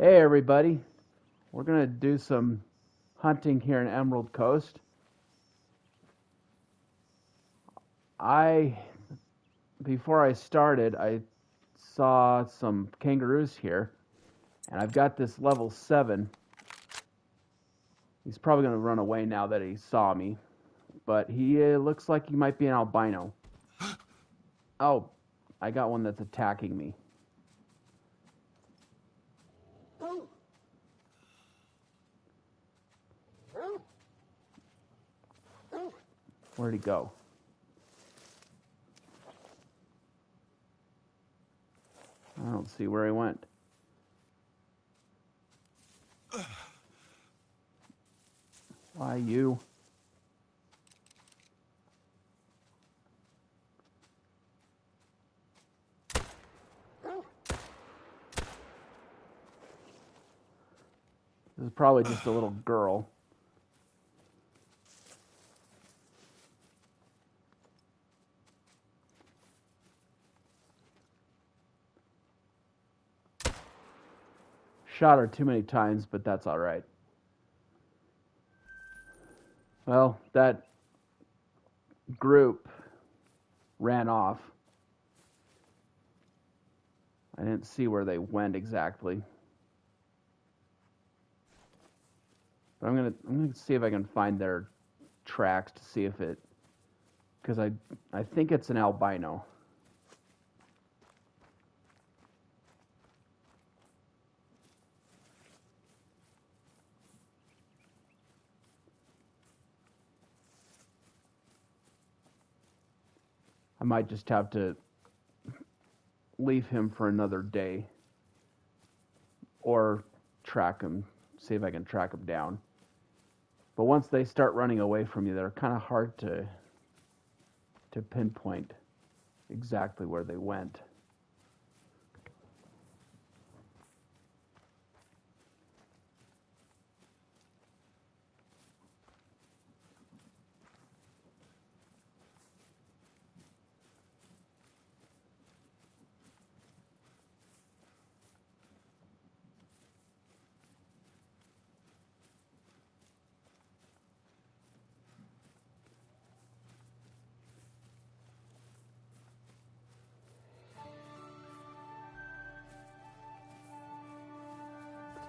Hey everybody, we're going to do some hunting here in Emerald Coast. Before I started, I saw some kangaroos here, and I've got this level 7. He's probably going to run away now that he saw me, but he looks like he might be an albino. Oh, I got one that's attacking me. Where'd he go? I don't see where he went. Why, you? This is probably just a little girl. Shot her too many times, but that's all right. Well, that group ran off. I didn't see where they went exactly. But I'm gonna see if I can find their tracks to see if it, because I think it's an albino. I might just have to leave him for another day, or track him, see if I can track him down. But once they start running away from you, they're kind of hard to pinpoint exactly where they went.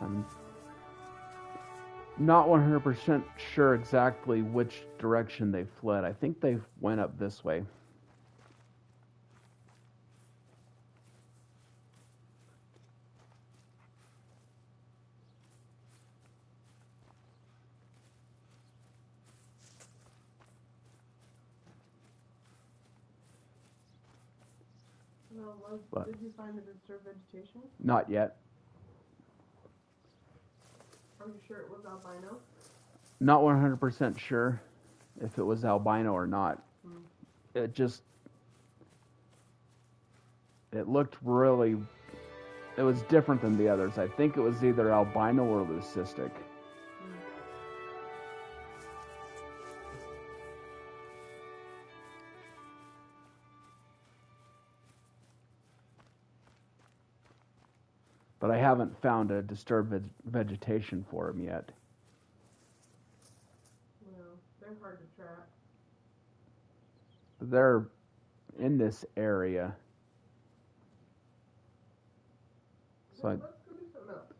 I'm not 100% sure exactly which direction they fled. I think they went up this way. But did you find the disturbed vegetation? Not yet. Are you sure it was albino? Not 100% sure if it was albino or not. It looked really, it was different than the others. I think it was either albino or leucistic. But I haven't found a disturbed vegetation for him yet. No, they're hard to track. They're in this area. So let's go do something else.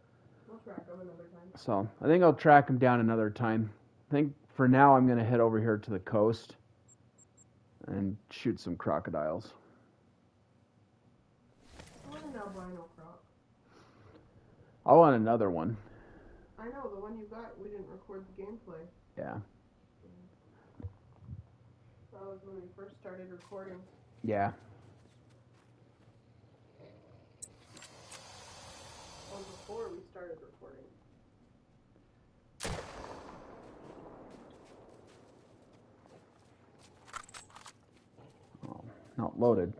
We'll track them another time. So I think I'll track him down another time. I think for now I'm going to head over here to the coast and shoot some crocodiles. I want an albino croc. I want another one. I know, the one you got, we didn't record the gameplay. Yeah. That was when we first started recording. Yeah. Or before we started recording. Oh, not loaded.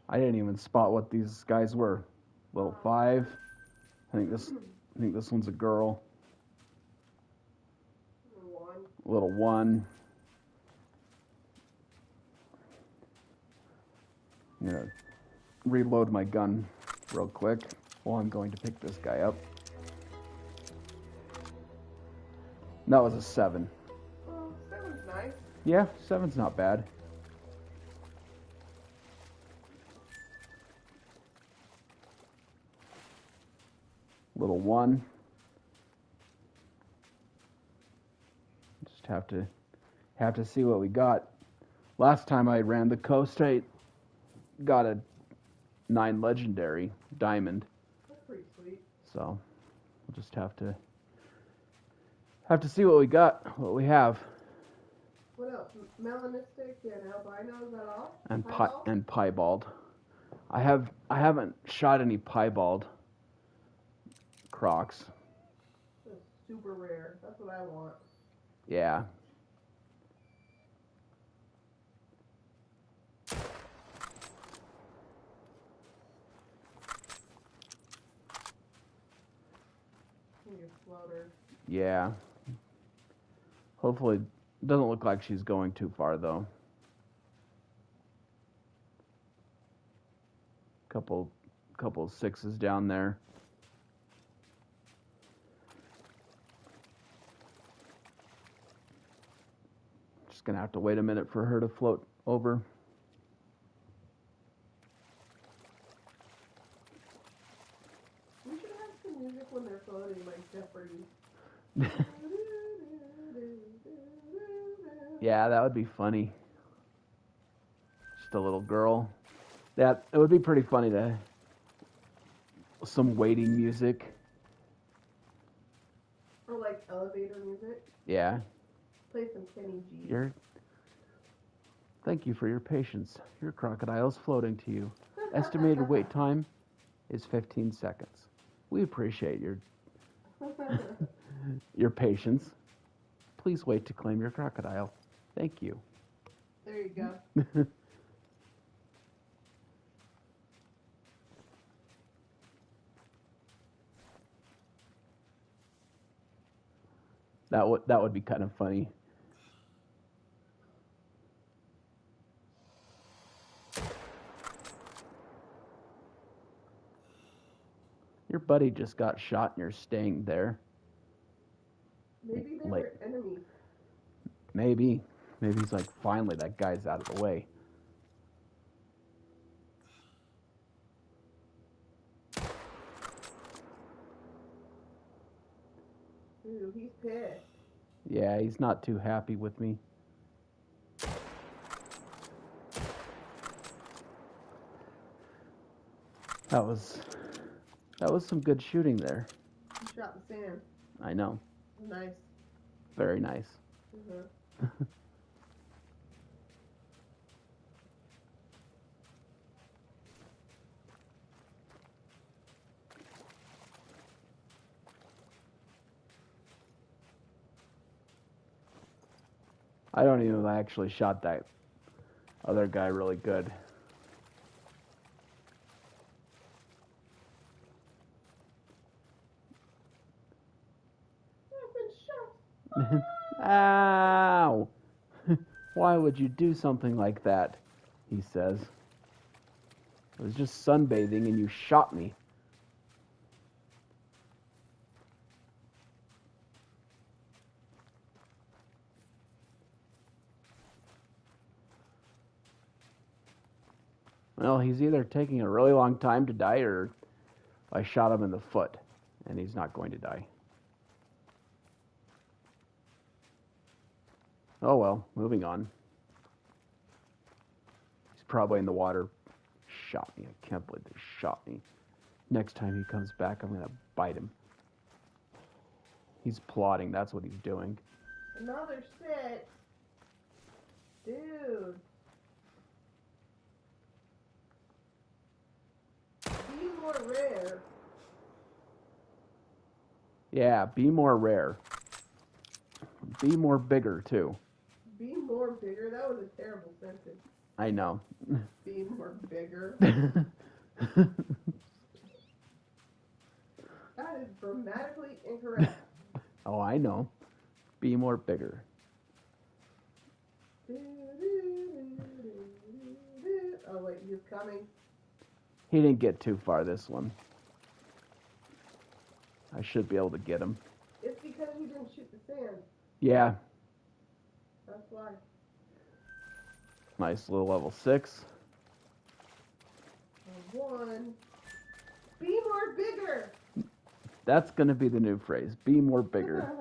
I didn't even spot what these guys were. Level 5. I think this one's a girl. Little one. I'm going to reload my gun real quick while I'm going to pick this guy up. That was a 7. Well, 7's nice. Yeah, 7's not bad. Little 1. Just have to see what we got. Last time I ran the coast, I got a 9 legendary diamond. That's pretty sweet. So we'll just have to see what we got, what we have. What else? Melanistic and albino, is that all? And piebald. I haven't shot any piebald crocs. That's super rare. That's what I want. Yeah. Yeah. Hopefully, it doesn't look like she's going too far though. Couple 6s down there. Just gonna have to wait a minute for her to float over. We should have some music when they're floating, like Jeopardy. Yeah, that would be funny. Just a little girl. It would be pretty funny to some waiting music. Or like elevator music. Yeah. Play some Kenny G. Thank you for your patience. Your crocodile's floating to you. Estimated wait time is 15 seconds. We appreciate your patience. Please wait to claim your crocodile. Thank you. There you go. That would be kind of funny. Your buddy just got shot and you're staying there. Maybe they were enemies. Maybe he's like, finally, that guy's out of the way. Ooh, he's pissed. Yeah, he's not too happy with me. That was some good shooting there. He shot the sand. I know. Nice. Very nice. Mm-hmm. I don't even know if I actually shot that other guy really good. I've been shot. Ow! Why would you do something like that? He says. I was just sunbathing and you shot me. Well, he's either taking a really long time to die or I shot him in the foot and he's not going to die. Oh well, moving on. He's probably in the water. Shot me. I can't believe they shot me. Next time he comes back, I'm going to bite him. He's plotting. That's what he's doing. Another 6. Dude. Be more rare. Yeah, be more rare. Be more bigger, too. Be more bigger? That was a terrible sentence. I know. Be more bigger? That is grammatically incorrect. Oh, I know. Be more bigger. Oh wait, he's coming. He didn't get too far this one. I should be able to get him. It's because you didn't shoot the sand. Yeah. That's why. Nice little level 6. One. Be more bigger. That's going to be the new phrase. Be more bigger.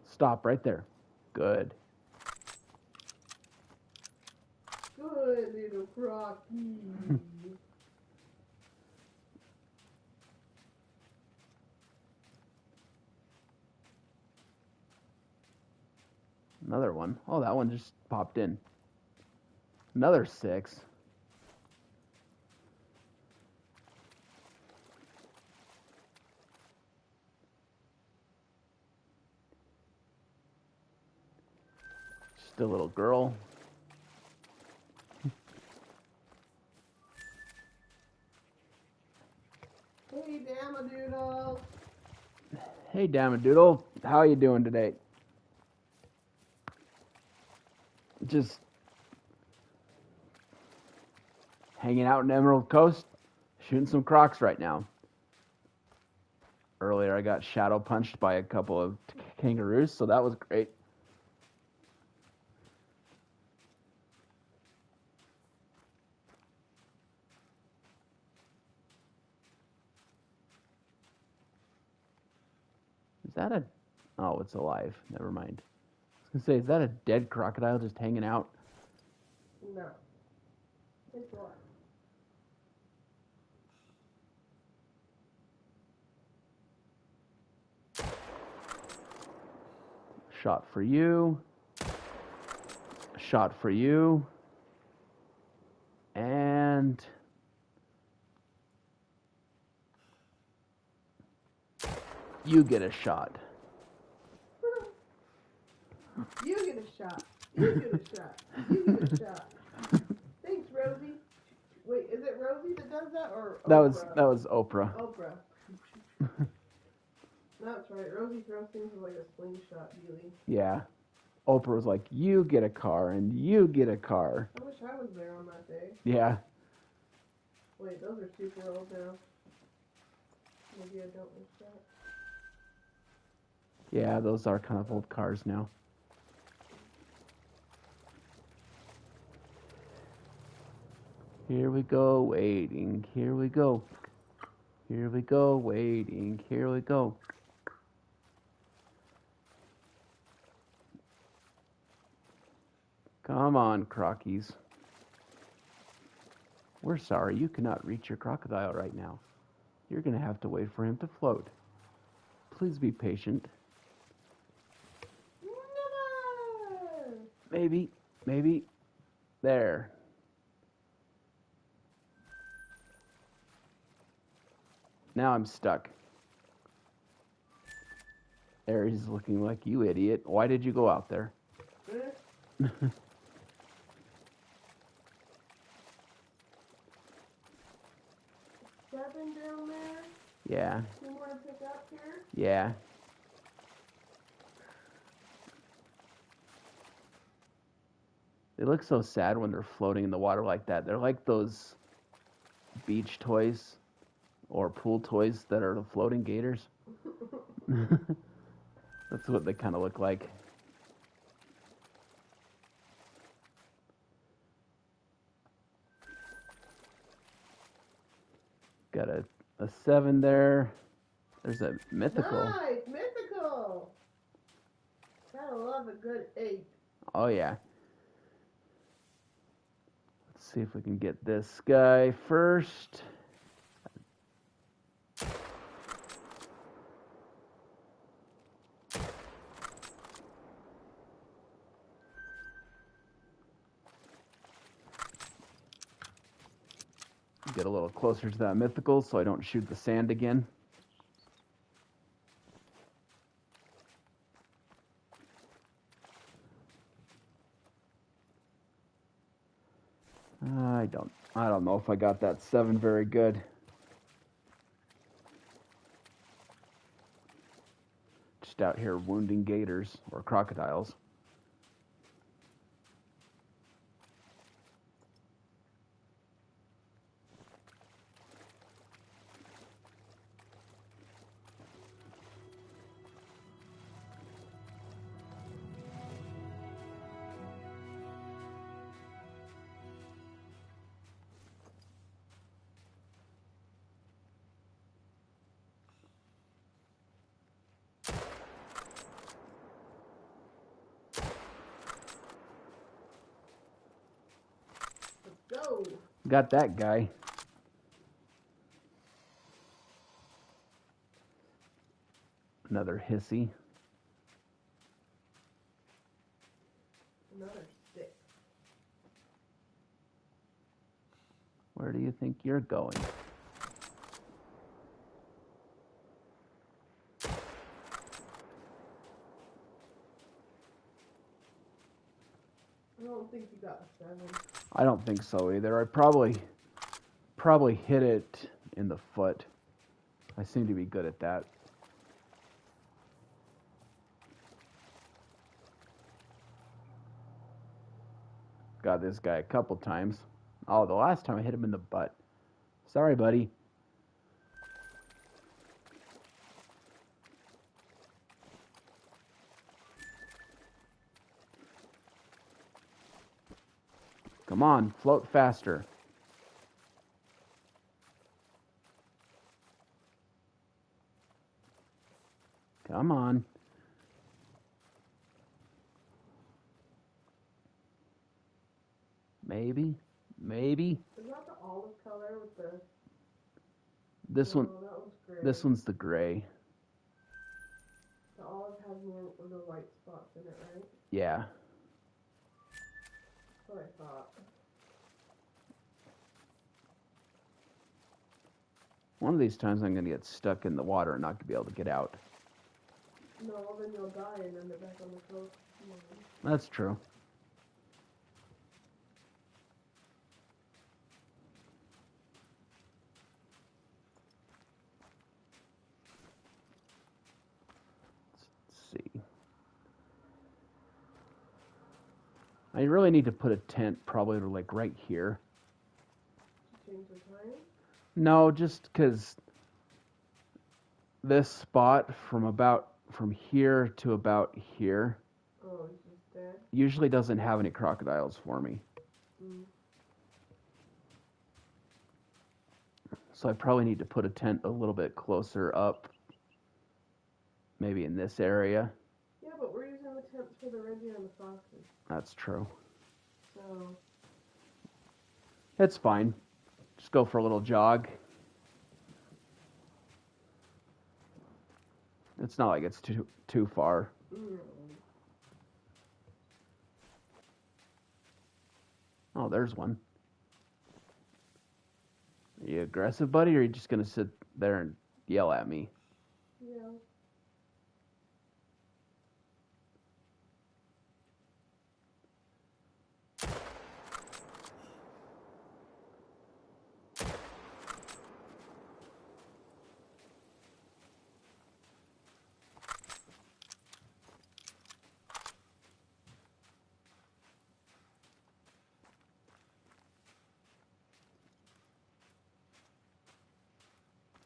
Stop right there. Good. Good little Crocky. Another one. Oh, that one just popped in. Another 6. Just a little girl. Hey, Damadoodle. Hey, Damadoodle. How you doing today? Just hanging out in Emerald Coast, shooting some crocs right now. Earlier, I got shadow punched by a couple of kangaroos, so that was great. Is that a... Oh, it's alive. Never mind. I was going to say, is that a dead crocodile just hanging out? No. It's what? Shot for you. Shot for you. And... you get a shot. You get a shot. You get a shot. You get a shot. Thanks, Rosie. Wait, is it Rosie that does that, or Oprah? That was Oprah. Oprah. That's right. Rosie throws things with like a slingshot, really. Yeah. Oprah was like, you get a car, and you get a car. I wish I was there on that day. Yeah. Wait, those are super old now. Maybe I don't wish that. Yeah, those are kind of old cars now. Here we go, waiting. Here we go. Here we go, waiting. Here we go. Come on, crockies. We're sorry, you cannot reach your crocodile right now. You're going to have to wait for him to float. Please be patient. Never! Maybe, maybe. There. Now I'm stuck. Aries looking like, you idiot. Why did you go out there? Seven down there? Yeah. You want to pick up here? Yeah. They look so sad when they're floating in the water like that. They're like those beach toys or pool toys that are the floating gators. That's what they kind of look like. Got a 7 there. There's a mythical. Nice! Mythical! Gotta love a good 8. Oh, yeah. Let's see if we can get this guy first. Get a little closer to that mythical so I don't shoot the sand again. I don't know if I got that 7 very good. Just out here wounding gators or crocodiles. Go. Got that guy. Another hissy. Another stick. Where do you think you're going? I don't think you got a 7. I don't think so either. I probably hit it in the foot. I seem to be good at that. Got this guy a couple times. Oh, the last time I hit him in the butt. Sorry, buddy. Come on, float faster. Come on. Maybe. Is that the olive color with the... This No, one. that one's gray. This one's the gray. The olive has more of the white spots in it, right? Yeah. That's what I thought. One of these times I'm going to get stuck in the water and not going to be able to get out. No, then you'll die and end up back on the coast. That's true. Let's see. I really need to put a tent probably like right here. Change the time? No, just because this spot from here to about here Oh, he's just dead? usually doesn't have any crocodiles for me. Mm. So I probably need to put a tent a little bit closer up, maybe in this area. Yeah, but we're using the tents for the Reggie and the foxes. That's true. So, It's fine. Just go for a little jog. It's not like it's too far. Oh, there's one. Are you aggressive, buddy, or are you just going to sit there and yell at me? yeah.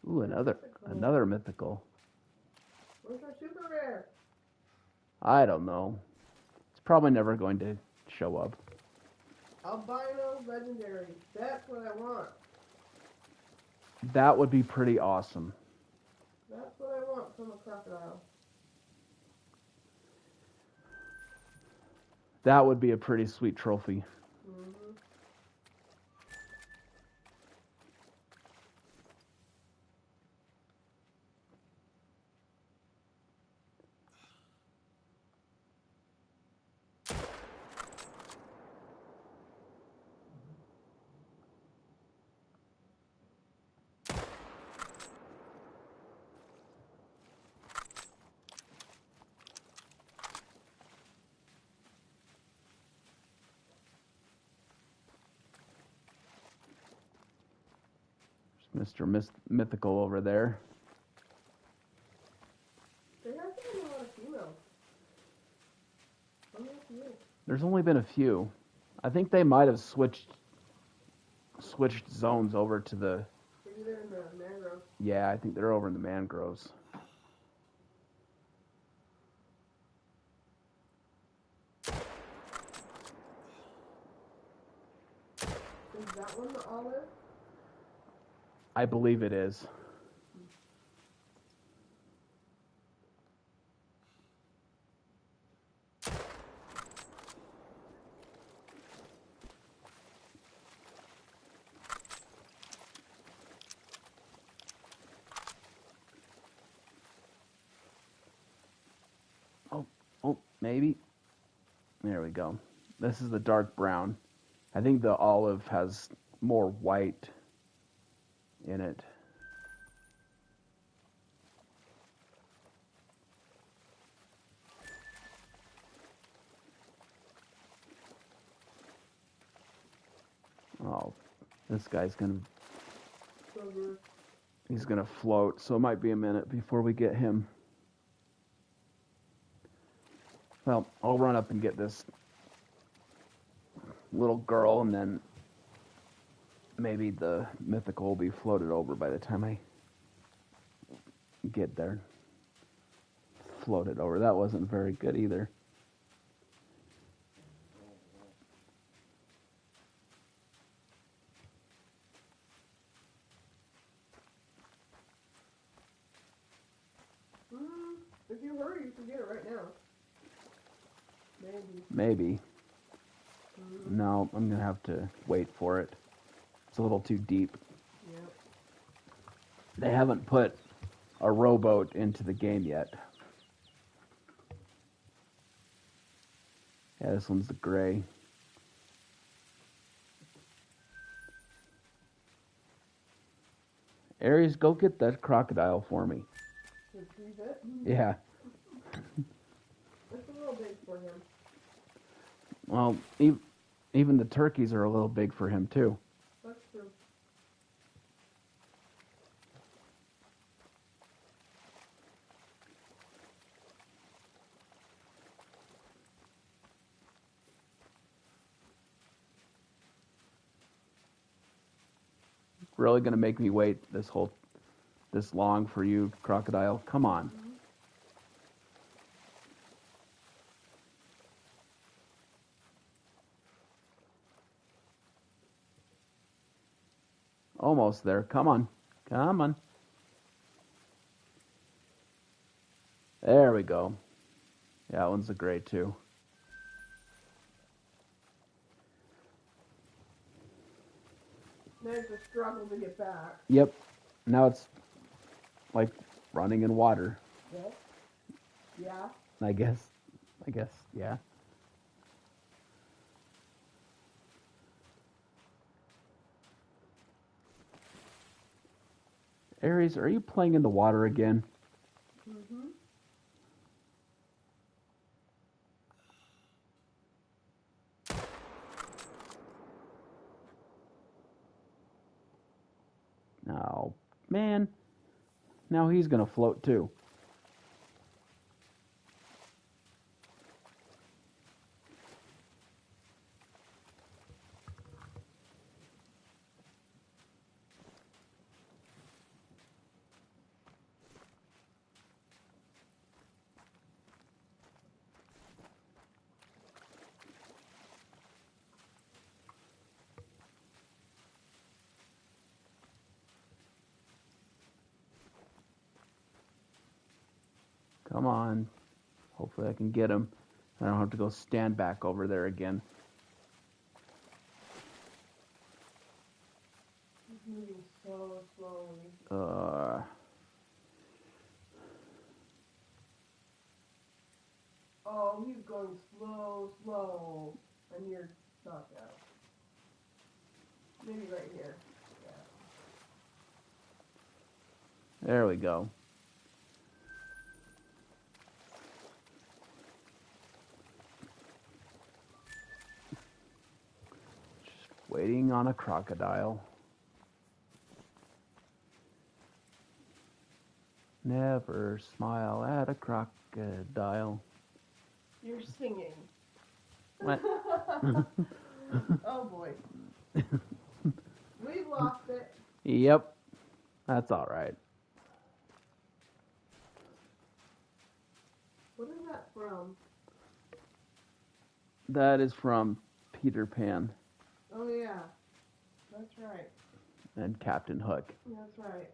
Ooh, another mythical. Where's our super rare? I don't know. It's probably never going to show up. Albino legendary. That's what I want. That would be pretty awesome. That's what I want from a crocodile. That would be a pretty sweet trophy. Mm-hmm. Mr. Mythical over there. There hasn't been a lot of females. Only a few. There's only been a few. I think they might have switched zones over to the... Maybe they're in the mangrove. Yeah, I think they're over in the mangroves. Is that one the olive? I believe it is. Oh, maybe. There we go. This is the dark brown. I think the olive has more white in it. Oh, this guy's he's gonna float, so it might be a minute before we get him. Well, I'll run up and get this little girl, and then maybe the mythical will be floated over by the time I get there. Floated over. That wasn't very good either. If you hurry, you can get it right now. Maybe. No, I'm going to have to wait for it. It's a little too deep. Yep. They haven't put a rowboat into the game yet. Yeah, this one's the gray. Aries, go get that crocodile for me. Retrieve it? Yeah. It's a little big for him. Well, even the turkeys are a little big for him, too. That's true. Really going to make me wait this long for you, crocodile? Come on. Almost there. Come on. Come on. There we go. Yeah, that one's a gray too. Now it's a struggle to get back. Yep. Now it's like running in water. Yes. Yeah. I guess, yeah. Aries, are you playing in the water again? Mm-hmm. No. Man. Now he's going to float too. Come on. Hopefully I can get him. I don't have to go stand back over there again. He's moving so slowly. Oh, he's going slow. And you're knocked out. Maybe right here. Yeah. There we go. Just waiting on a crocodile. Never smile at a crocodile. You're singing. What? Oh boy. We've lost it. Yep. That's all right. What is that from? That is from Peter Pan Oh yeah. That's right. and Captain Hook. That's right.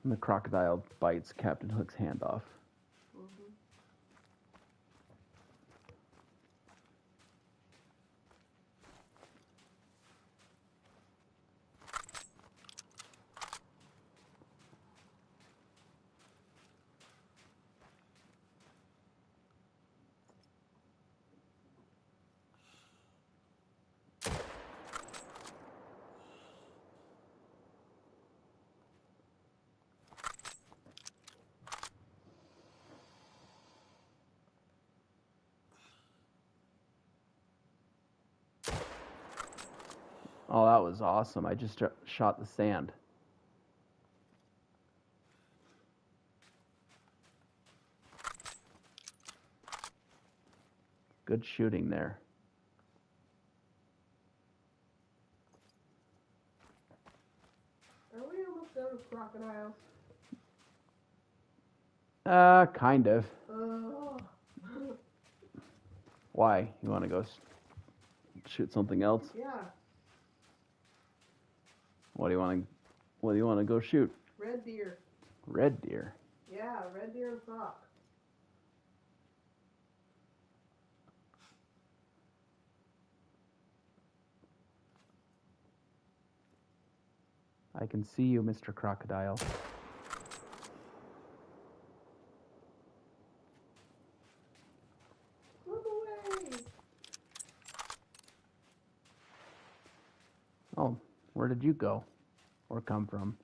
And the crocodile bites Captain Hook's hand off. Mhm. Oh, that was awesome. I just shot the sand. Good shooting there. Are we almost done with crocodiles? Kind of. Oh. Why? You want to go shoot something else? Yeah. What do you want to? What do you want to go shoot? Red deer. Red deer. Yeah, red deer and fox. I can see you, Mr. Crocodile. Move away. Oh, where did you go? Or come from?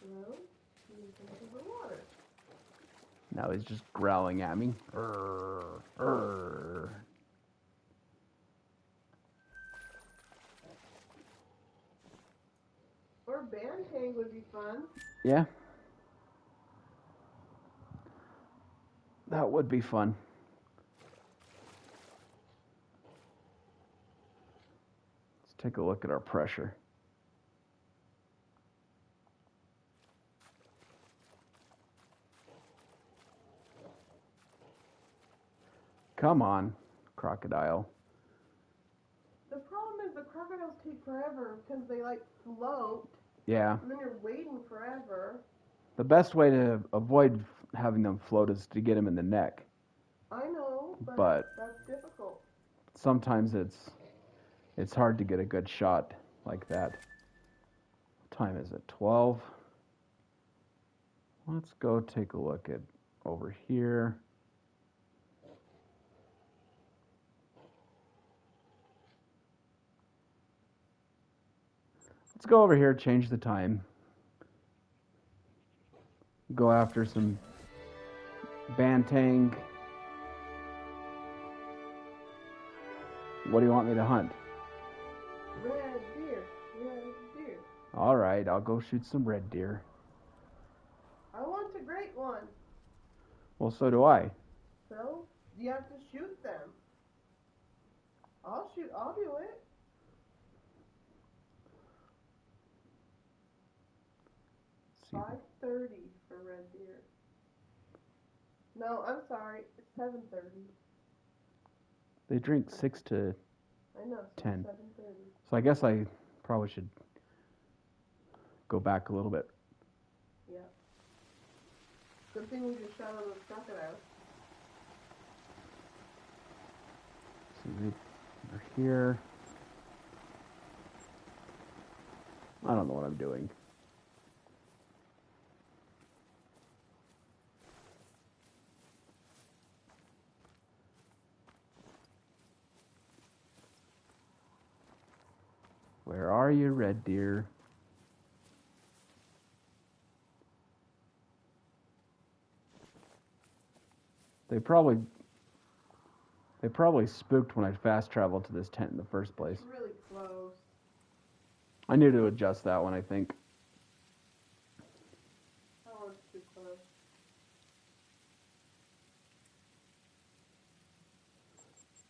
Hello? You can come to the water. Now he's just growling at me. Urgh, urgh. Or bantang would be fun. Yeah. That would be fun. Let's take a look at our pressure. Come on, crocodile. The problem is the crocodiles take forever because they like float, Yeah. and then you're waiting forever. The best way to avoid having them float is to get them in the neck. I know, But that's difficult. sometimes it's hard to get a good shot like that. What time is it? 12. Let's go take a look at over here. Let's go over here, change the time. Go after some bantang. What do you want me to hunt? Red deer, red deer. All right, I'll go shoot some red deer. I want a great one. Well, so do I. So, you have to shoot them. I'll do it. Let's see. 5:30 for red deer. No, I'm sorry, it's 7:30. They drink 6 to I know, so 10. 7:30. So I guess I probably should go back a little bit. Yeah. Good thing we just shot on those crocodiles. See, they're here. I don't know what I'm doing. Where are you, red deer? They probably spooked when I fast traveled to this tent in the first place. It's really close. I need to adjust that one, I think. Oh, it's too close.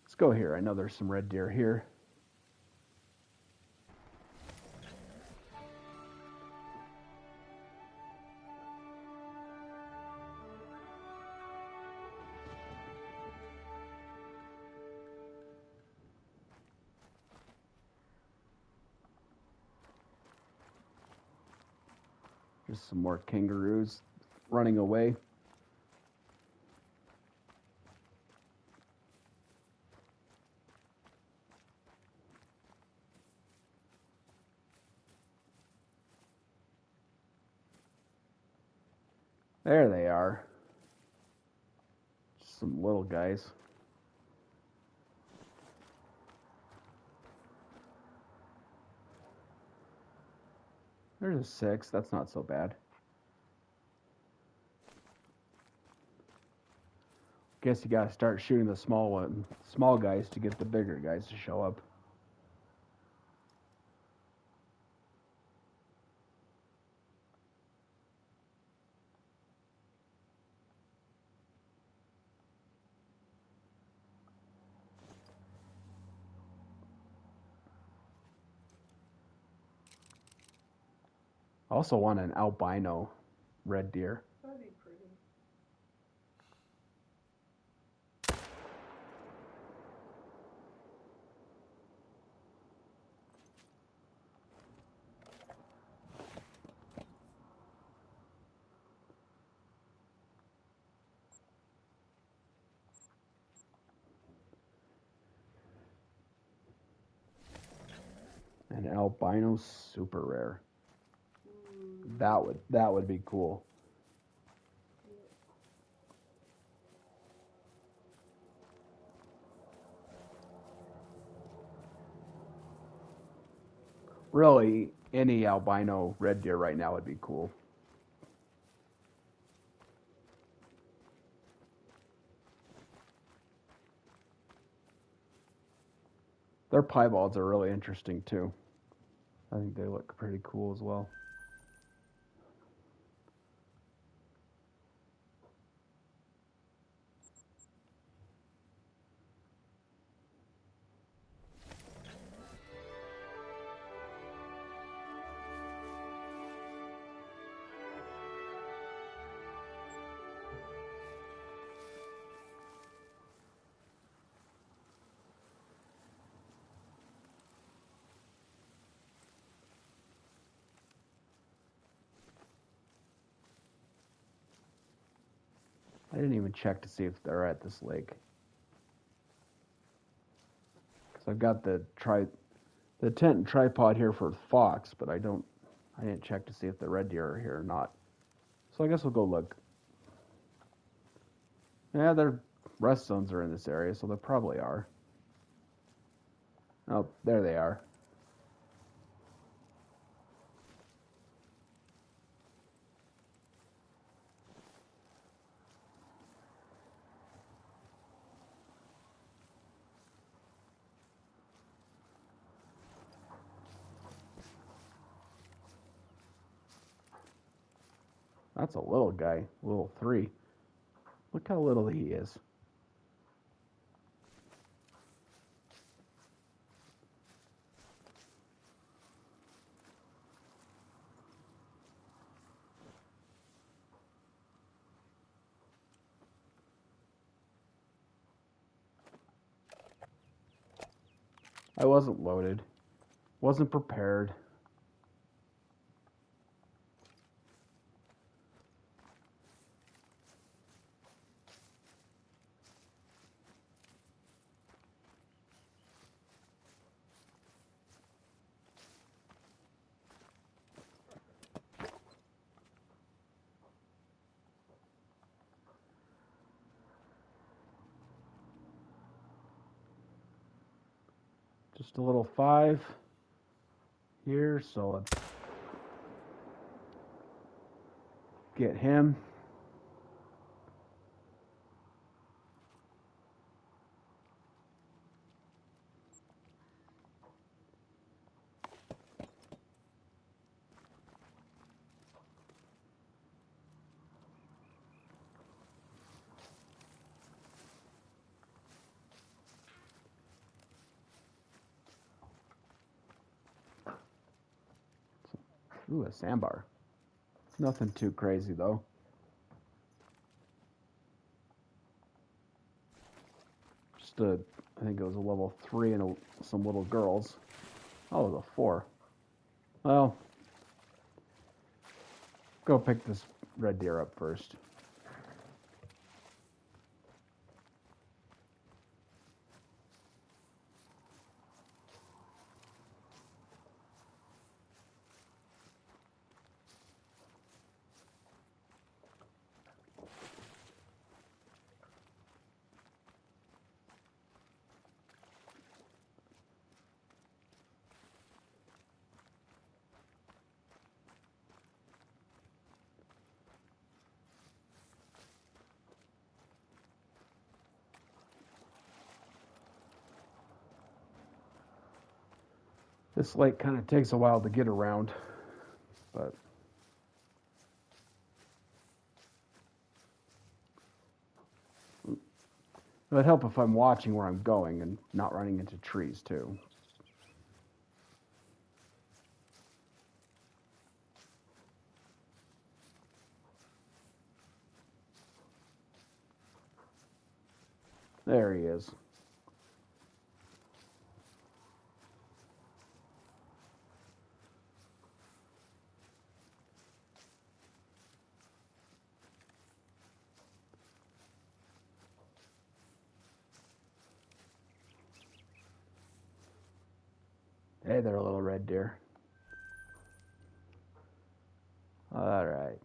Let's go here. I know there's some red deer here. Just some more kangaroos running away. There they are. Just some little guys. There's a 6. That's not so bad. Guess you gotta start shooting the small guys to get the bigger guys to show up. I also want an albino red deer. That'd be pretty. An albino super rare. That would be cool. Really, any albino red deer right now would be cool. Their piebalds are really interesting too. I think they look pretty cool as well. I didn't even check to see if they're at this lake. Because I've got the tent and tripod here for fox, but I didn't check to see if the red deer are here or not. So I guess we'll go look. Yeah, their rest zones are in this area, so they probably are. Oh, there they are. That's a little guy, little 3. Look how little he is. I wasn't loaded, wasn't prepared. Just a little 5 here, so let's get him. Ooh, a sandbar. Nothing too crazy, though. Just a, I think it was a level 3 and some little girls. Oh, it was a 4. Well, go pick this red deer up first. This lake kind of takes a while to get around, but it would help if I'm watching where I'm going and not running into trees too. There he is. Hey there, little red deer. All right.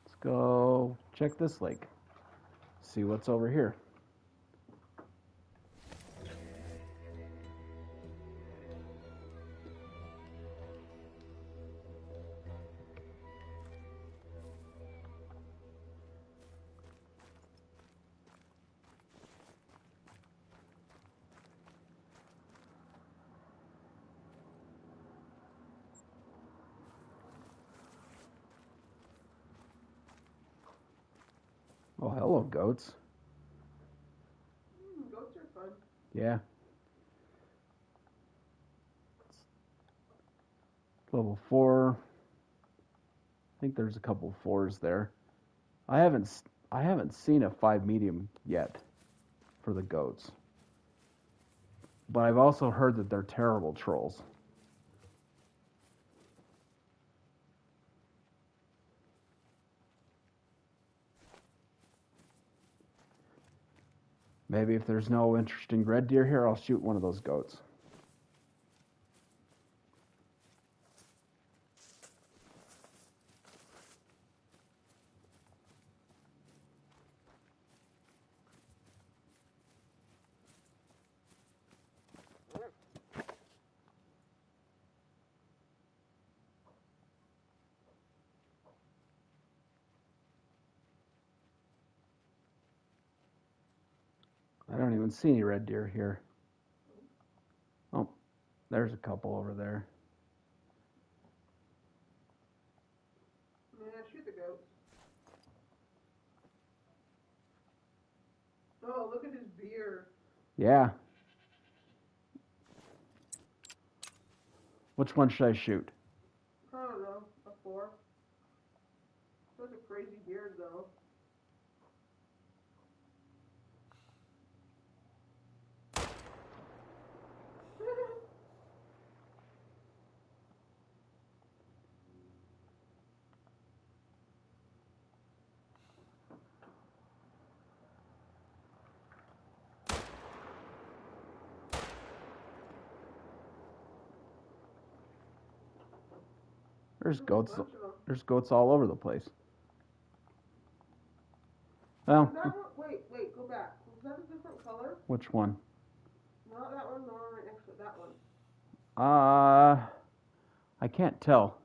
Let's go check this lake. See what's over here. Oh, hello, goats. Goats are fun. Yeah. Level 4. I think there's a couple 4s there. I haven't seen a 5 medium yet for the goats. But I've also heard that they're terrible trolls. Maybe if there's no interesting red deer here, I'll shoot one of those goats. I don't even see any red deer here. Oh, there's a couple over there. Yeah, shoot the goats. Oh, look at his beard. Yeah. Which one should I shoot? I don't know, a 4. That's a crazy beard, though. There's goats. There's goats all over the place. Well, Wait, go back. Was that a different color? which one? Not that one, the one right next to it, that one. I can't tell.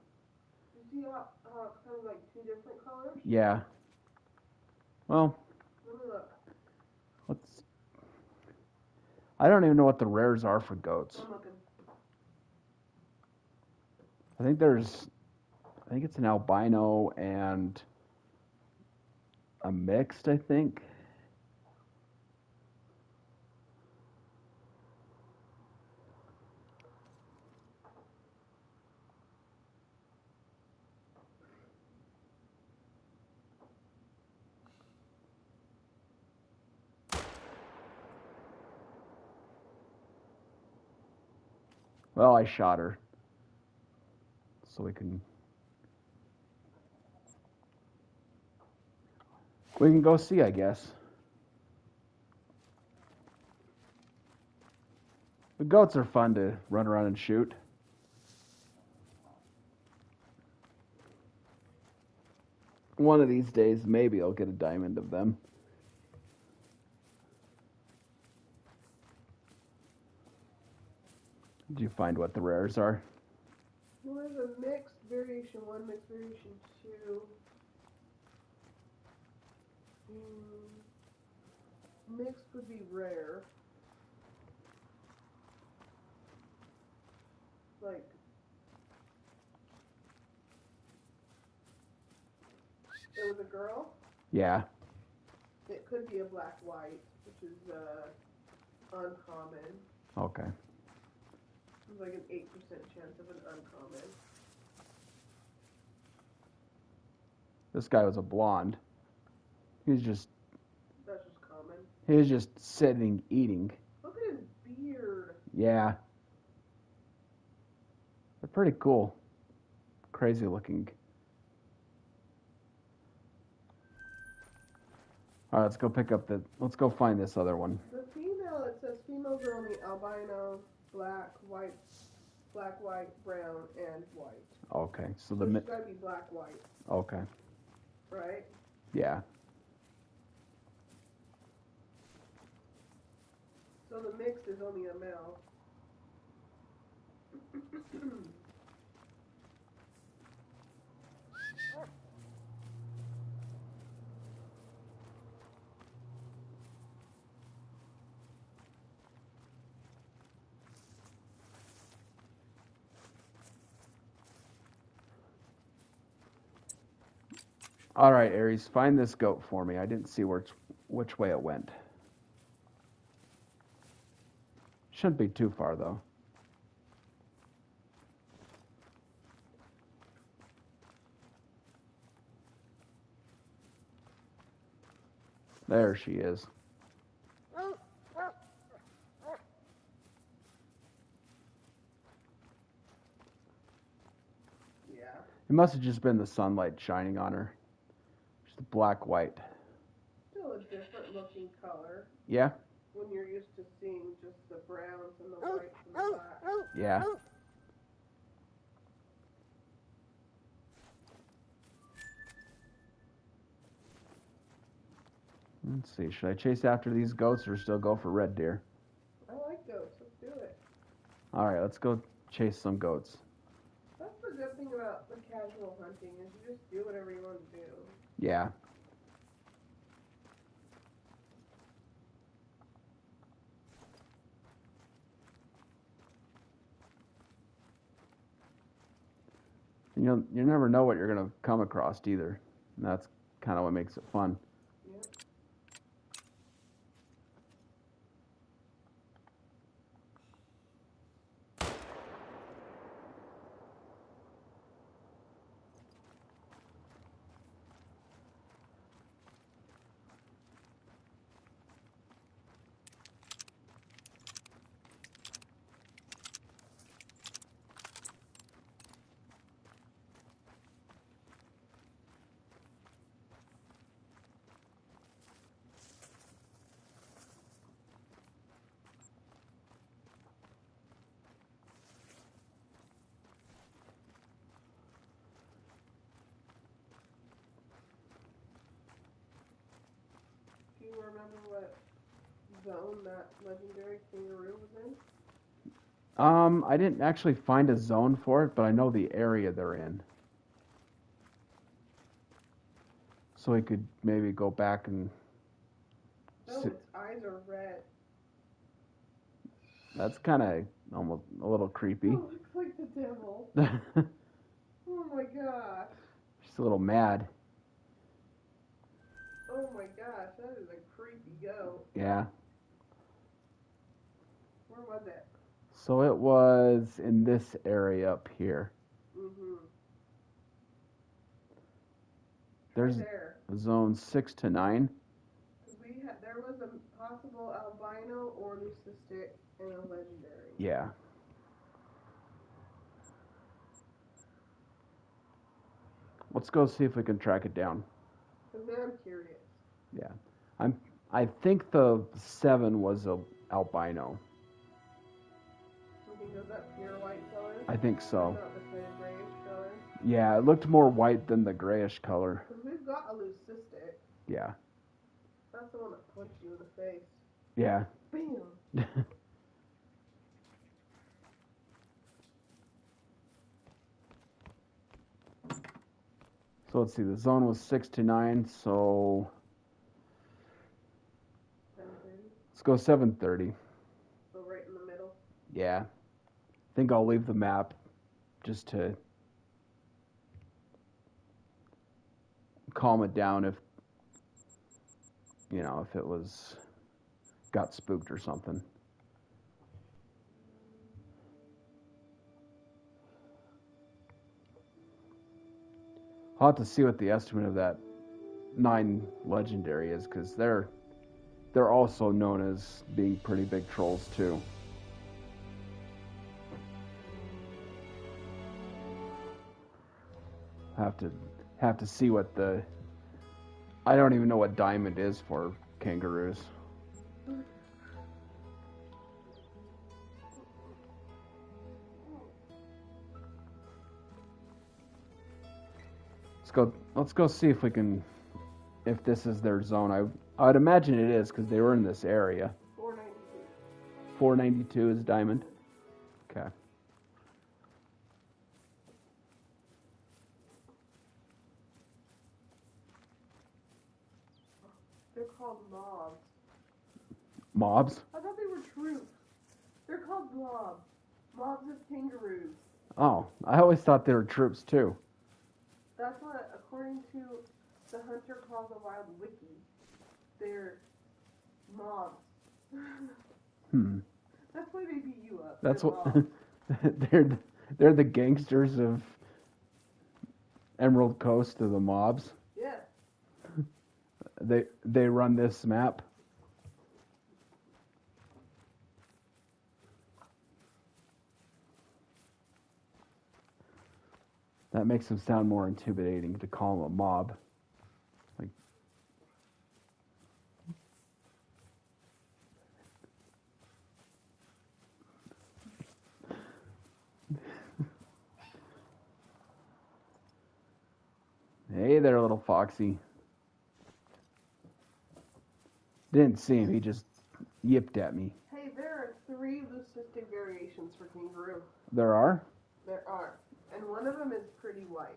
You see how it's kind of like 2 different colors? Yeah. Well, Let me look. let's. I don't even know what the rares are for goats. I'm looking. I think it's an albino and a mixed, I think. Well, I shot her. So we can go see, I guess. The goats are fun to run around and shoot. One of these days, maybe I'll get a diamond of them. Did you find what the rares are? There was a mixed variation 1, mixed variation 2. Mixed would be rare. Like, it was a girl. Yeah. It could be a black-white, which is uncommon. Okay. It's like an 8% chance of an uncommon. This guy was a blonde. That's just common. He was just sitting eating. Look at his beard. Yeah. They're pretty cool. Crazy looking. All right, let's go find this other one. The female, it says females are only albino, black, white, brown, and white. Okay, so it's gotta be black, white. Okay. Right? Yeah. So the mixed is only a male. All right, Aries, find this goat for me. I didn't see which way it went. Shouldn't be too far, though. There she is. Yeah. It must have just been the sunlight shining on her. Just black-white. Still a different looking color. Yeah? When you're used to seeing just the browns and the whites and the blacks. Yeah. Let's see. Should I chase after these goats or still go for red deer? I like goats. Let's do it. All right, let's go chase some goats. That's the good thing about the casual hunting is you just do whatever you want to do. Yeah. You never know what you're going to come across either. And that's kind of what makes it fun. Yep. Do you remember what zone that legendary kangaroo was in? I didn't actually find a zone for it, but I know the area they're in. So we could maybe go back and... No, its eyes are red. That's kind of almost a little creepy. Oh, looks like the devil. Oh my gosh. She's a little mad. Oh my gosh, that is a creepy goat. Yeah. Where was it? So it was in this area up here. Mm-hmm. There's there. zone 6 to 9. There was a possible albino or leucistic and a legendary. Yeah. Let's go see if we can track it down. Because now I'm curious. Yeah. I think the 7 was a albino. You think it was that pure white color? I think so. Not the kind of grayish color? Yeah, it looked more white than the grayish color. Because we've got a leucistic. Yeah. That's the one that punched you in the face. Yeah. Bam! So let's see, the zone was 6 to 9, so 7:30. let's go 7:30. So right in the middle. Yeah. I think I'll leave the map just to calm it down if, if it got spooked or something. I'll have to see what the estimate of that 9 legendary is, because they're also known as being pretty big trolls too. Have to see what I don't even know what diamond is for kangaroos. Let's go see if this is their zone. I would imagine it is, because they were in this area. 492. 492 is diamond. Okay. They're called mobs. Mobs? I thought they were troops. They're called mobs. Mobs of kangaroos. Oh, I always thought they were troops too. That's what, according to the HunterCallofthewild wiki, they're mobs. That's why they beat you up. That's They're what mobs. they're the gangsters of Emerald Coast of the mobs. Yeah. They run this map. That makes them sound more intimidating to call them a mob. Like, hey there, little foxy. Didn't see him, he just yipped at me. Hey, there are 3 leucistic variations for kangaroo. There are? There are. And one of them is pretty white.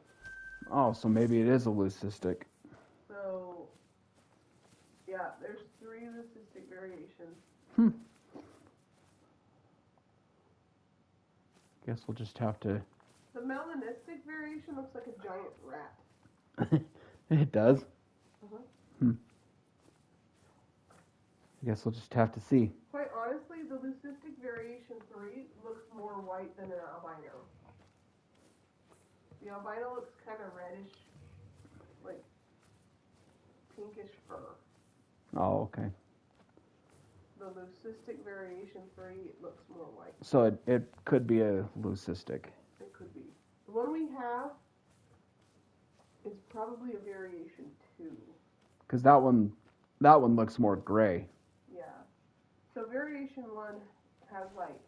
Oh, so maybe it is a leucistic. So, yeah, there's 3 leucistic variations. Guess we'll just have to... The melanistic variation looks like a giant rat. It does? Uh-huh. I guess we'll just have to see. Quite honestly, the leucistic variation 3 looks more white than an albino. The albino looks kind of reddish, like pinkish fur. Oh, okay. The leucistic variation 3 looks more white. So it could be a leucistic. It could be. The one we have is probably a variation 2. Because that one looks more gray. Yeah. So variation 1 has like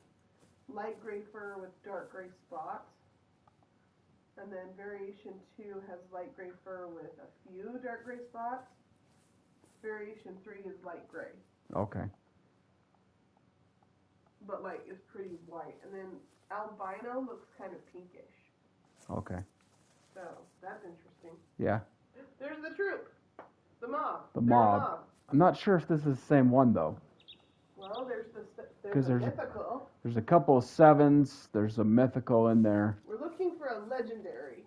light gray fur with dark gray spots. And then variation 2 has light gray fur with a few dark gray spots. Variation 3 is light gray. Okay. But like is pretty white. And then albino looks kind of pinkish. Okay. So that's interesting. Yeah. There's the troop. The mob. The They're mob. a mob. I'm not sure if this is the same one though. Well, there's Because a there's mythical. There's a couple of 7s. There's a mythical in there. We're looking for a legendary.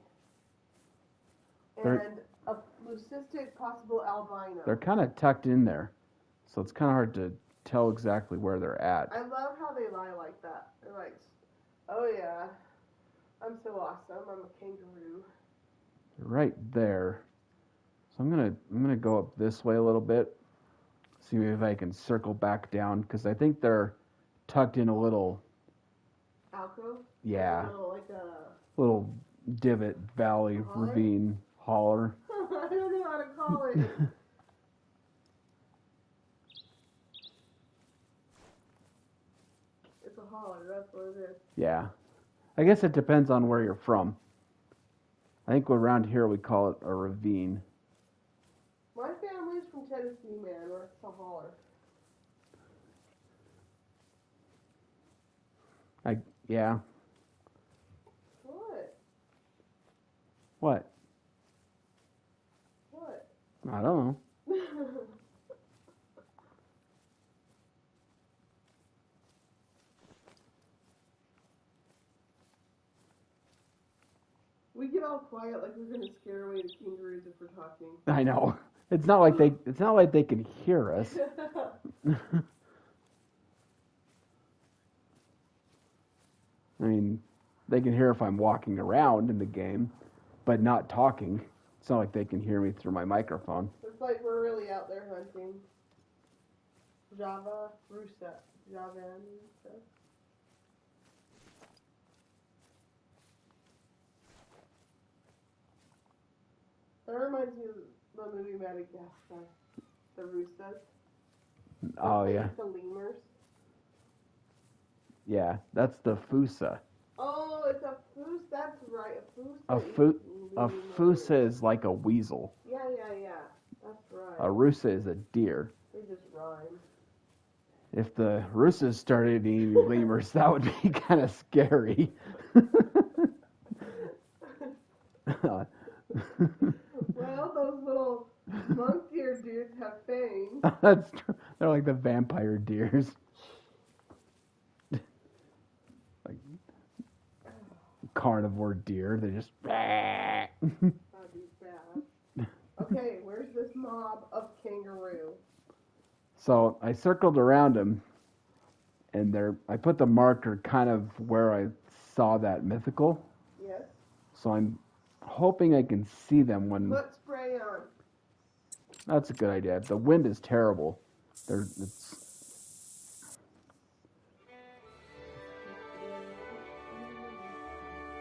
They're- And a leucistic possible albino. They're kind of tucked in there, so it's kind of hard to tell exactly where they're at. I love how they lie like that. They're like, oh yeah, I'm so awesome. I'm a kangaroo. They're right there. So I'm gonna go up this way a little bit. See if I can circle back down, because I think they're tucked in a little. Alcove? Yeah. Like a Little divot, valley, Valley? ravine. holler. I don't know how to call it. It's a holler, that's what it is. Yeah. I guess it depends on where you're from. I think around here we call it a ravine. My family's from Tennessee, man, or it's a holler. Yeah. What? What? What? I don't know. We get all quiet like we're gonna scare away the kangaroos if we're talking. I know. It's not like they can hear us. I mean, they can hear if I'm walking around in the game, but not talking. It's not like they can hear me through my microphone. It's like we're really out there hunting. Java, Rusa, Java, and stuff. That reminds me of the movie Madagascar. The Rusas. Oh, yeah. The lemurs. Yeah, that's the Fusa. Oh, it's a foos. That's right. A Fusa is like a weasel. Yeah. That's right. A Rusa is a deer. They just rhyme. If the Rusas started eating lemurs, that would be kind of scary. Well, those little monk deer dudes have fangs. That's true. They're like the vampire deers. Like carnivore deer. They just. That'd be bad. Okay, where's this mob of kangaroo? So I circled around them, and I put the marker kind of where I saw that mythical. Yes. So I'm hoping I can see them when. Put spray on. That's a good idea. The wind is terrible.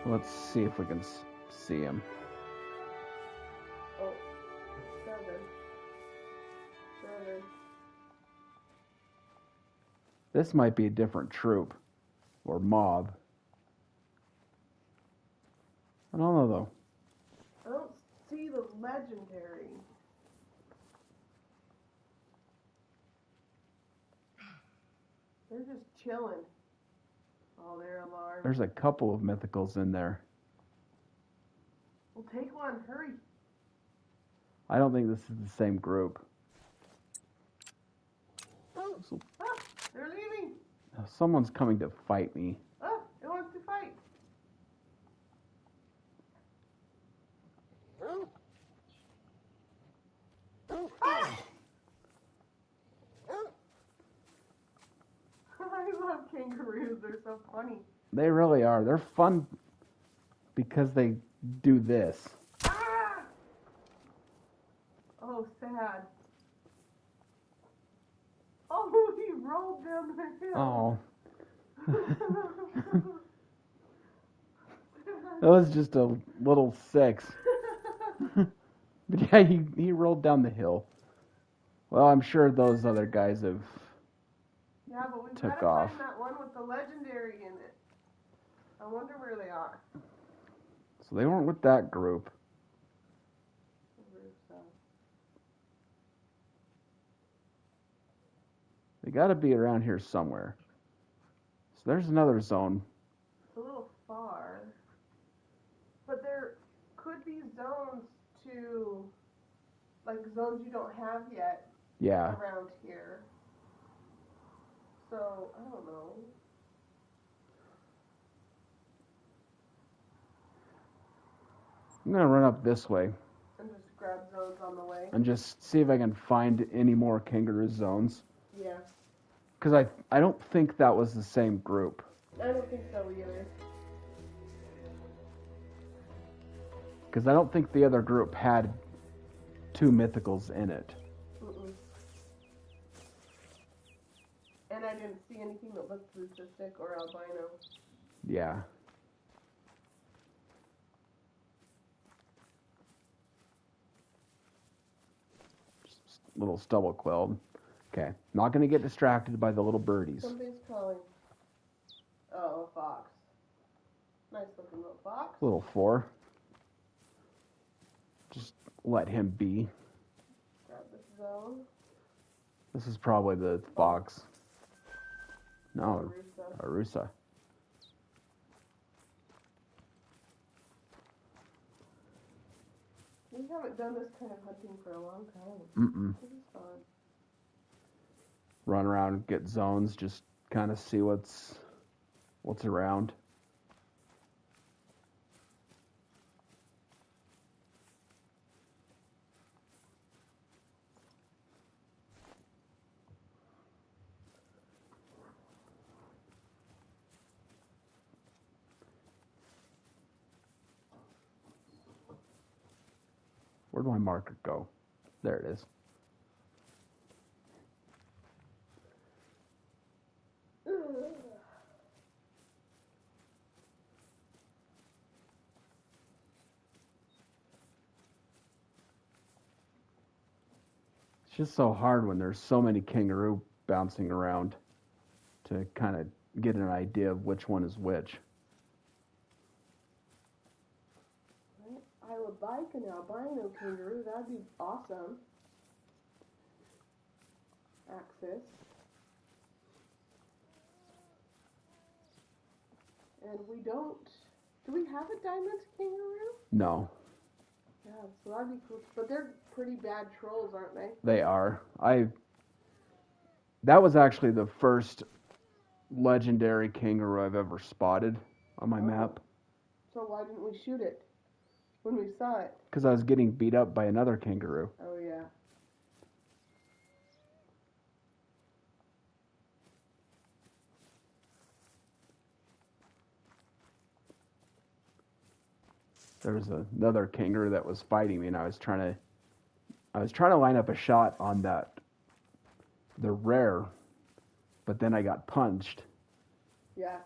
Let's see if we can see him. Oh, 7. This might be a different troop or mob. I don't know though. I don't see the legendary. They're just chilling. Oh, they're alarmed. There's a couple of mythicals in there. Well, take one. Hurry. I don't think this is the same group. Oh, they're leaving. Someone's coming to fight me. Oh, it wants to fight. Ah! I love kangaroos. They're so funny. They really are. They're fun because they do this. Ah! Oh, sad. Oh, he rolled down the hill. Oh. That was just a little 6. But yeah, he rolled down the hill. Well, I'm sure those other guys have Yeah, but we've took got to off. find that one with the legendary in it. I wonder where they are. So they weren't with that group. They got to be around here somewhere. So there's another zone. It's a little far. But there could be zones to, like zones you don't have yet Yeah. around here. So, I don't know. I'm going to run up this way And just grab zones on the way. and just see if I can find any more kangaroo zones. Yeah. Because I don't think that was the same group. I don't think so either. Because I don't think the other group had 2 mythicals in it. Mm-mm. And I didn't see anything that looked leucistic or albino. Yeah. little stubble-quilled. Okay, not going to get distracted by the little birdies. Somebody's calling. Oh, a fox. Nice looking little fox. Little 4. Just let him be. Grab the zone. This is probably the fox. No, Arusa. We haven't done this kind of hunting for a long time. This is fun. Run around, get zones, just kind of see what's around. Where'd my marker go? There it is. It's just so hard when there's so many kangaroo bouncing around to kind of get an idea of which one is which. I would like an albino kangaroo. That'd be awesome. Axis. And we don't. Do we have a diamond kangaroo? No. Yeah, so that'd be cool. But they're pretty bad trolls, aren't they? They are. That was actually the first legendary kangaroo I've ever spotted on my map. So why didn't we shoot it when we saw it? Because I was getting beat up by another kangaroo. Oh, yeah. There was another kangaroo that was fighting me, and I was trying to line up a shot on the rare, but then I got punched. Yeah.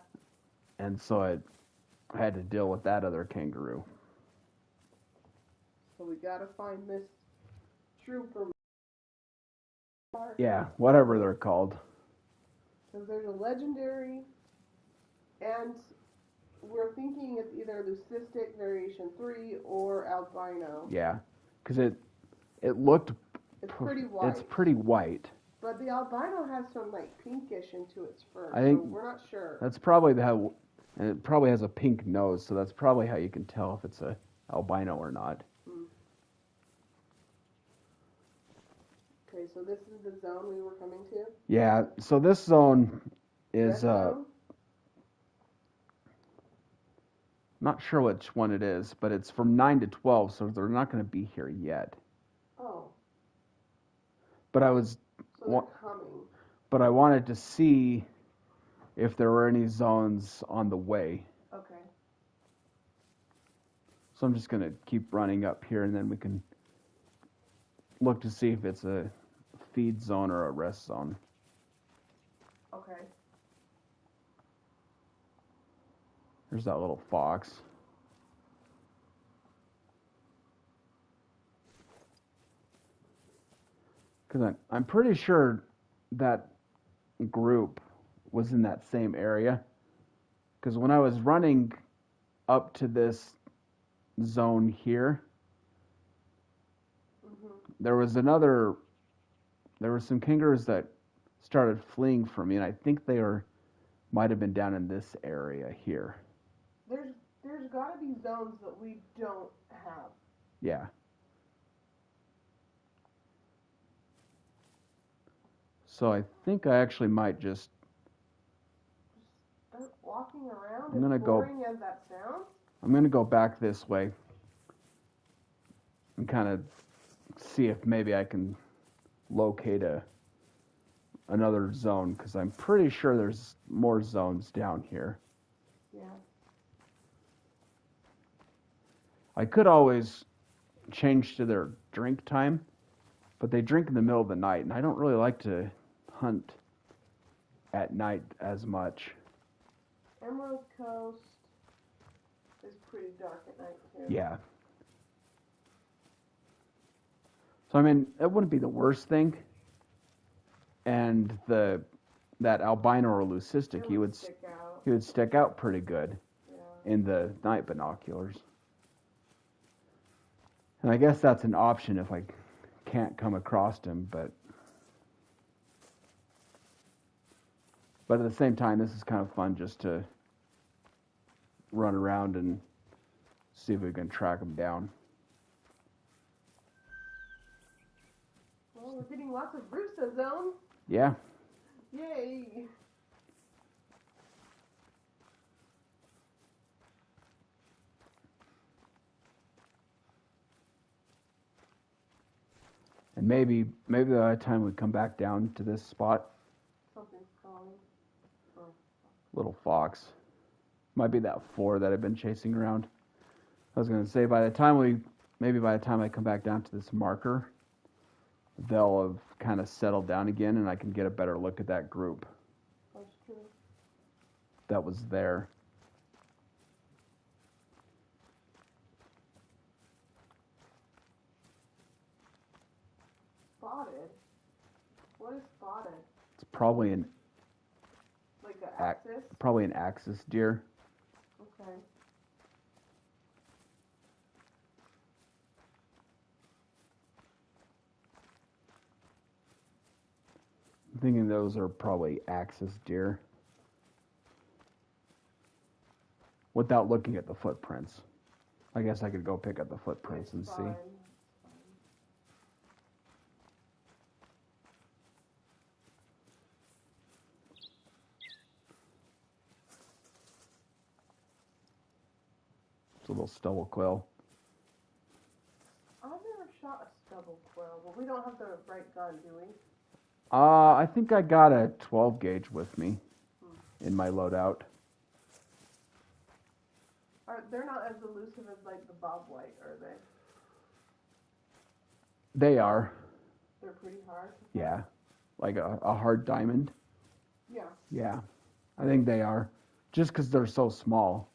And so I had to deal with that other kangaroo. So we gotta find this trooper. Yeah, whatever they're called. Because there's a legendary, and we're thinking it's either leucistic variation 3 or albino. Yeah, because it looked. It's pretty white. It's pretty white. But the albino has some like pinkish into its fur. I think so we're not sure. That's probably how, and it probably has a pink nose, so that's probably how you can tell if it's a albino or not. Okay, so this is the zone we were coming to? Yeah, so this zone is not sure which one it is, but it's from 9 to 12, so they're not going to be here yet. Oh. But I was So they're coming. But I wanted to see if there were any zones on the way. Okay. So I'm just going to keep running up here, and then we can look to see if it's a feed zone or a rest zone. Okay. There's that little fox. Because I'm pretty sure that group was in that same area. Because when I was running up to this zone here, there were some kangaroos that started fleeing from me, and I think might have been down in this area here. There's got to be zones that we don't have. Yeah. So I think I actually might just start walking around. I'm gonna go. As that sounds. I'm gonna go back this way and kind of see if maybe I can locate another zone, because I'm pretty sure there's more zones down here. Yeah. I could always change to their drink time, but they drink in the middle of the night, and I don't really like to hunt at night as much. Emerald Coast is pretty dark at night too. Yeah. So I mean, it wouldn't be the worst thing. And that albino or leucistic, he would stick out pretty good in the night binoculars. And I guess that's an option if I can't come across him, but at the same time, this is kind of fun just to run around and see if we can track him down. Well, we're getting lots of rooster zones. Yeah. Yay. And maybe by the time we come back down to this spot, Something's calling. Oh. little fox. Might be that 4 that I've been chasing around. I was going to say, by the time I come back down to this marker, they'll have kind of settled down again, and I can get a better look at that group. That's true. That was there. Spotted? What is spotted? It's probably an axis? Probably an axis deer. Okay. I'm thinking those are probably axis deer. Without looking at the footprints. I guess I could go pick up the footprints and see. It's a little stubble quill. I've never shot a stubble quill, but we don't have the right gun, do we? I think I got a 12 gauge with me in my loadout. They're not as elusive as like the bobwhite, are they? They are. They're pretty hard. Yeah. Like a hard diamond. Yeah. Yeah. I think they are. Just because they're so small.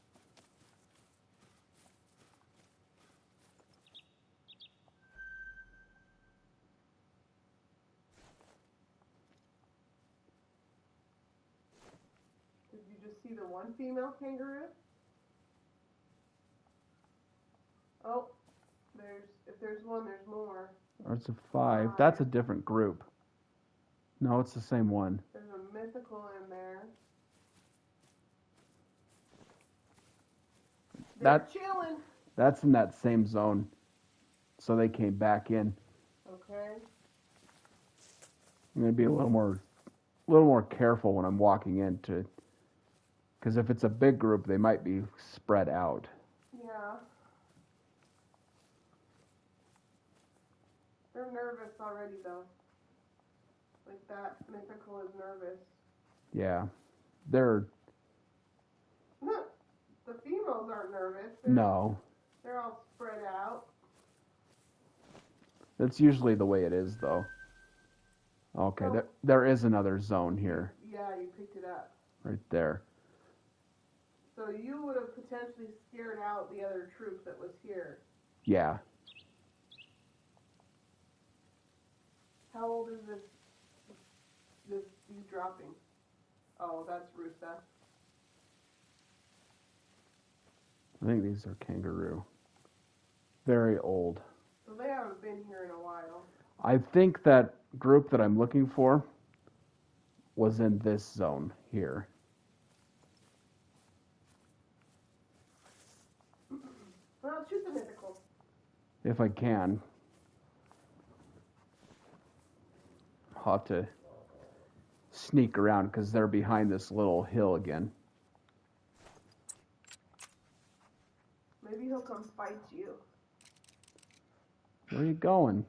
Did you just see the one female kangaroo? Oh, if there's one, there's more. Or it's a 5. That's a different group. No, it's the same one. There's a mythical in there. They're chilling. That's in that same zone. So they came back in. Okay. I'm gonna be a little more careful when I'm walking into, because if it's a big group, they might be spread out. Yeah. They're nervous already, though. Like that mythical is nervous. Yeah. The females aren't nervous. No. They're all spread out. That's usually the way it is, though. Okay, So, there is another zone here. Yeah, you picked it up. Right there. So you would have potentially scared out the other troop that was here. Yeah. How old is these dropping? Oh, that's Rusa. I think these are kangaroo. Very old. So they haven't been here in a while. I think that group that I'm looking for was in this zone here. Well, choose the mythical. If I can. I'll have to sneak around because they're behind this little hill again. Maybe he'll come fight you. Where are you going?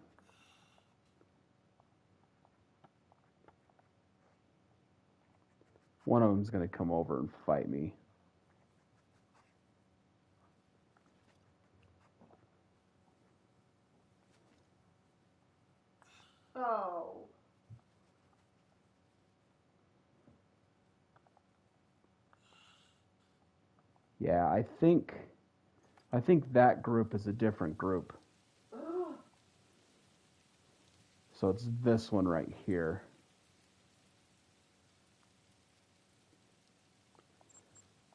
One of them's going to come over and fight me. Oh. Yeah, I think that group is a different group. So it's this one right here.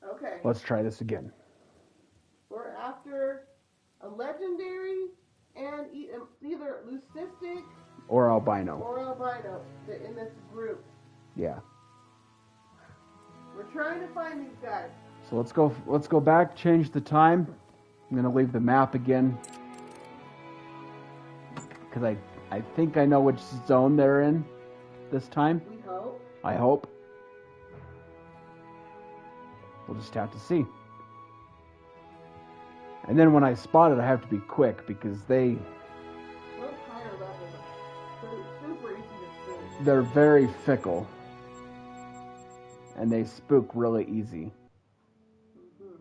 Okay. Let's try this again. We're after a legendary and either leucistic or albino. In this group. Yeah. We're trying to find these guys. So let's go back, change the time. I'm gonna leave the map again. Because I think I know which zone they're in this time. We hope. I hope. We'll just have to see. And then when I spot it, I have to be quick because those higher levels are super easy to spook. They're very fickle. And they spook really easy. Mm-hmm.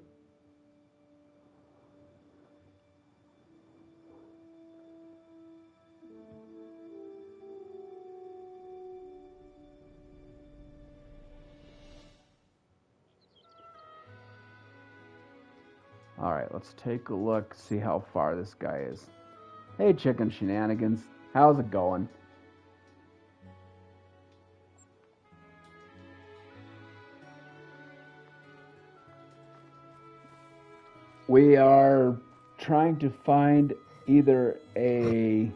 Alright, let's take a look, see how far this guy is. Hey, Chicken Shenanigans. How's it going? We are trying to find either a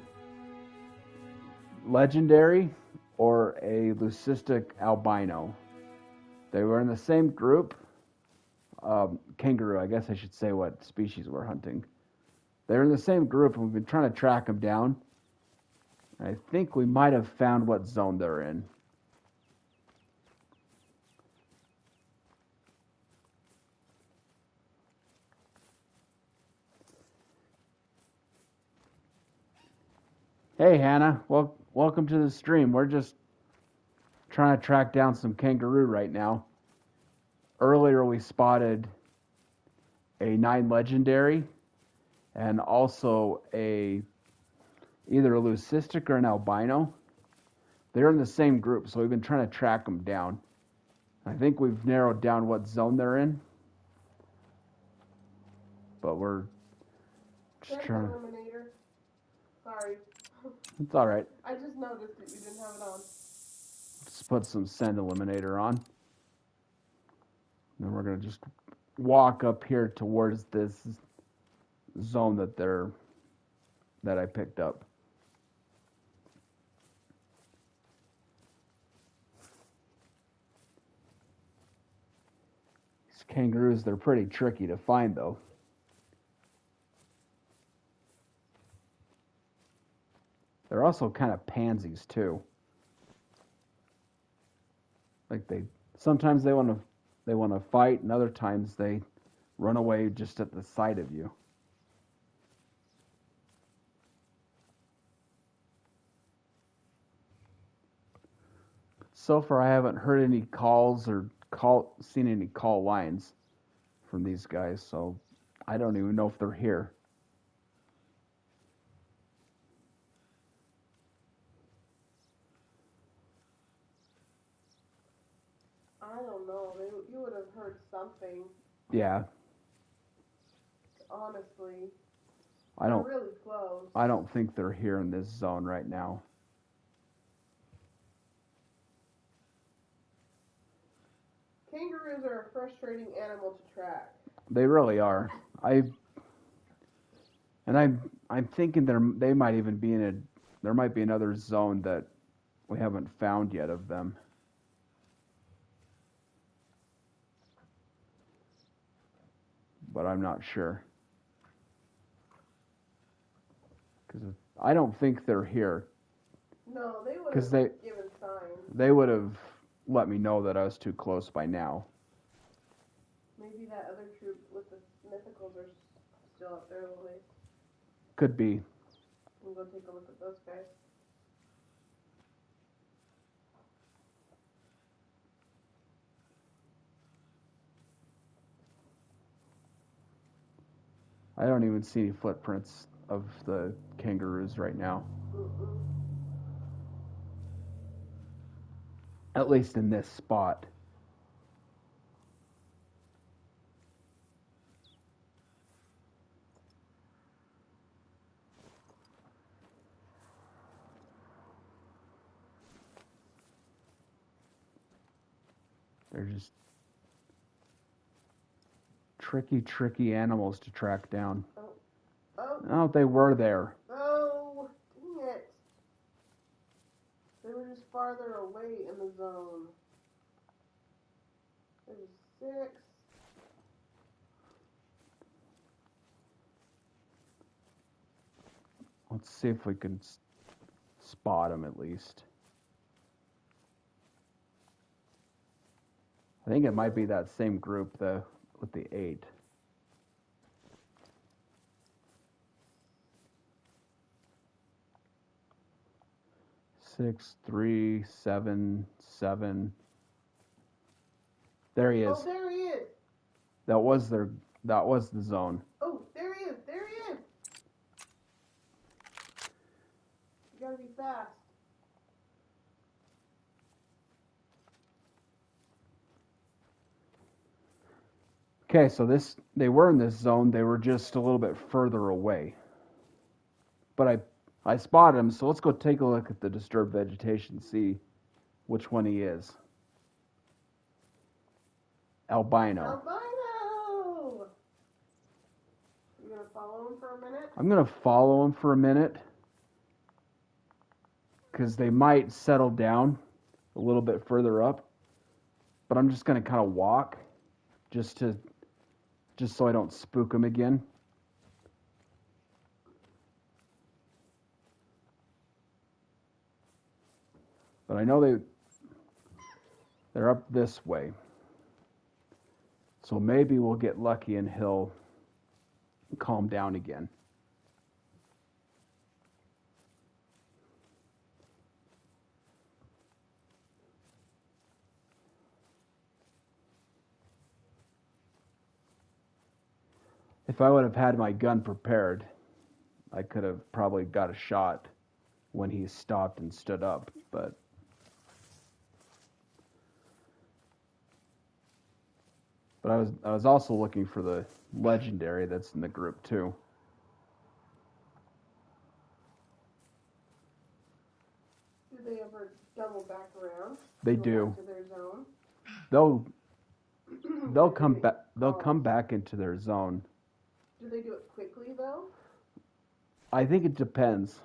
legendary or a leucistic albino. They were in the same group. Kangaroo, I guess I should say what species we're hunting. They're in the same group, and we've been trying to track them down. I think we might have found what zone they're in. Hey, Hannah. Welcome to the stream. We're just trying to track down some kangaroo right now. Earlier, we spotted a 9 legendary and also either a leucistic or an albino. They're in the same group, so we've been trying to track them down. I think we've narrowed down what zone they're in, but we're just trying. Eliminator. Sorry. It's all right. I just noticed that you didn't have it on. Just put some send eliminator on. Then we're gonna just walk up here towards this zone that I picked up. These kangaroos, they're pretty tricky to find though. They're also kind of pansies too. Like sometimes they want to fight, and other times they run away just at the sight of you. So far, I haven't heard any calls or seen any call lines from these guys, so I don't even know if they're here. I don't know. You would have heard something. Yeah. Honestly. I don't. They're really close. I don't think they're here in this zone right now. Kangaroos are a frustrating animal to track. They really are. I'm thinking they might even be there might be another zone that we haven't found yet of them. But I'm not sure. Because I don't think they're here. No, they would have given signs. They would have let me know that I was too close by now. Maybe that other troop with the mythicals are still up there a little ways. Could be. We'll go take a look at those guys. I don't even see any footprints of the kangaroos right now. Mm-mm. At least in this spot. They're just tricky animals to track down. Oh, they were there. Oh, dang it. They were just farther away in the zone. There's 6. Let's see if we can spot them at least. I think it might be that same group with the 8. 6, 3, 7, 7. There he is. Oh, there he is. That was the zone. Oh, there he is. There he is. You gotta be fast. Okay, so they were in this zone. They were just a little bit further away. But I spotted him, so let's go take a look at the disturbed vegetation, see which one he is. Albino. Albino! You gonna follow him for a minute? I'm going to follow him for a minute because they might settle down a little bit further up. But I'm just going to kind of walk just so I don't spook them again. But I know they're up this way. So maybe we'll get lucky and he'll calm down again. If I would have had my gun prepared, I could have probably got a shot when he stopped and stood up, but I was also looking for the legendary that's in the group too. Do they ever double back around? They Go do. back to their zone? They'll come back. They'll come back into their zone. Do they do it quickly though? I think it depends.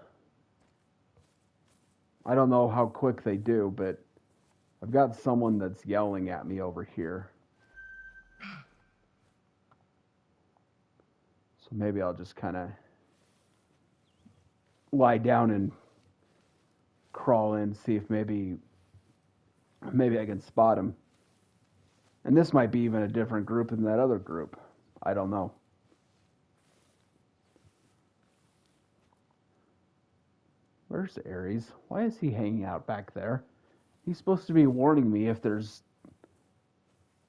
I don't know how quick they do, but I've got someone that's yelling at me over here. So maybe I'll just kind of lie down and crawl in, see if maybe I can spot him. And this might be even a different group than that other group. I don't know. Where's Aries? Why is he hanging out back there? He's supposed to be warning me if there's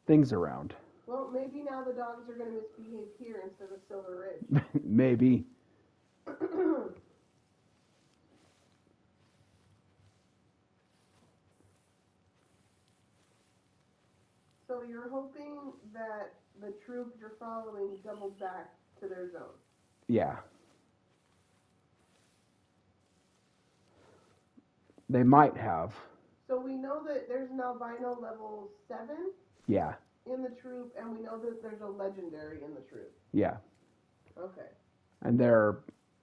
things around. Well, maybe now the dogs are going to misbehave here instead of Silver Ridge. Maybe. So you're hoping that the troop you're following doubles back to their zone? Yeah. They might have. So we know that there's an albino level 7 Yeah. in the troop, and we know that there's a legendary in the troop. Yeah. Okay. And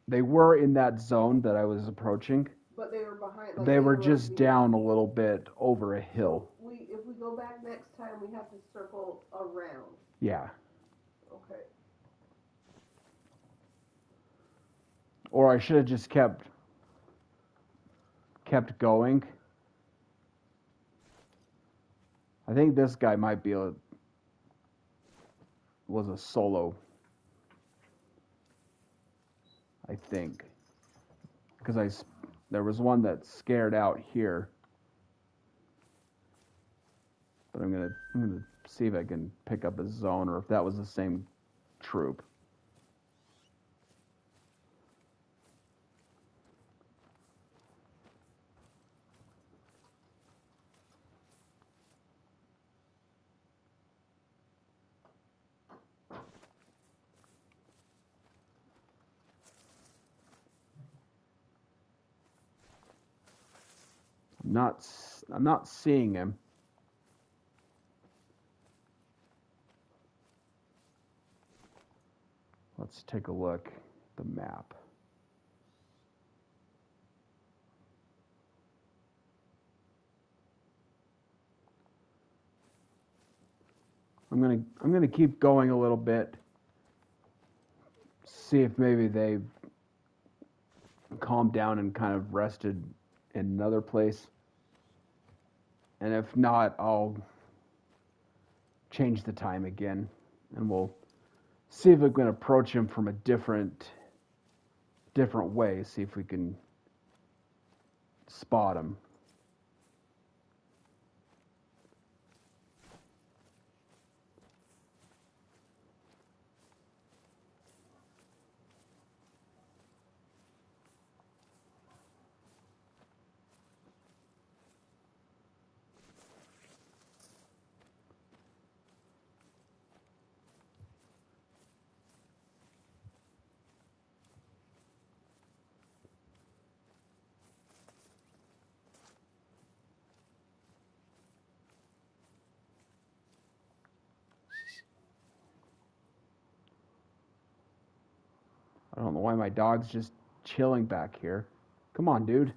they were in that zone that I was approaching. But they were behind. Like they were just down a little bit over a hill. So if we go back next time, we have to circle around. Yeah. Okay. Or I should have just kept going. I think this guy might be was a solo. I think. Because there was one that scared out here. But I'm gonna see if I can pick up a zone or if that was the same troop. I'm not seeing him. let's take a look at the map. I'm gonna keep going a little bit. See if maybe they've calmed down and kind of rested in another place. And if not, I'll change the time again, and we'll see if we can approach him from a different way. See if we can spot him. I don't know why my dog's just chilling back here. Come on, dude.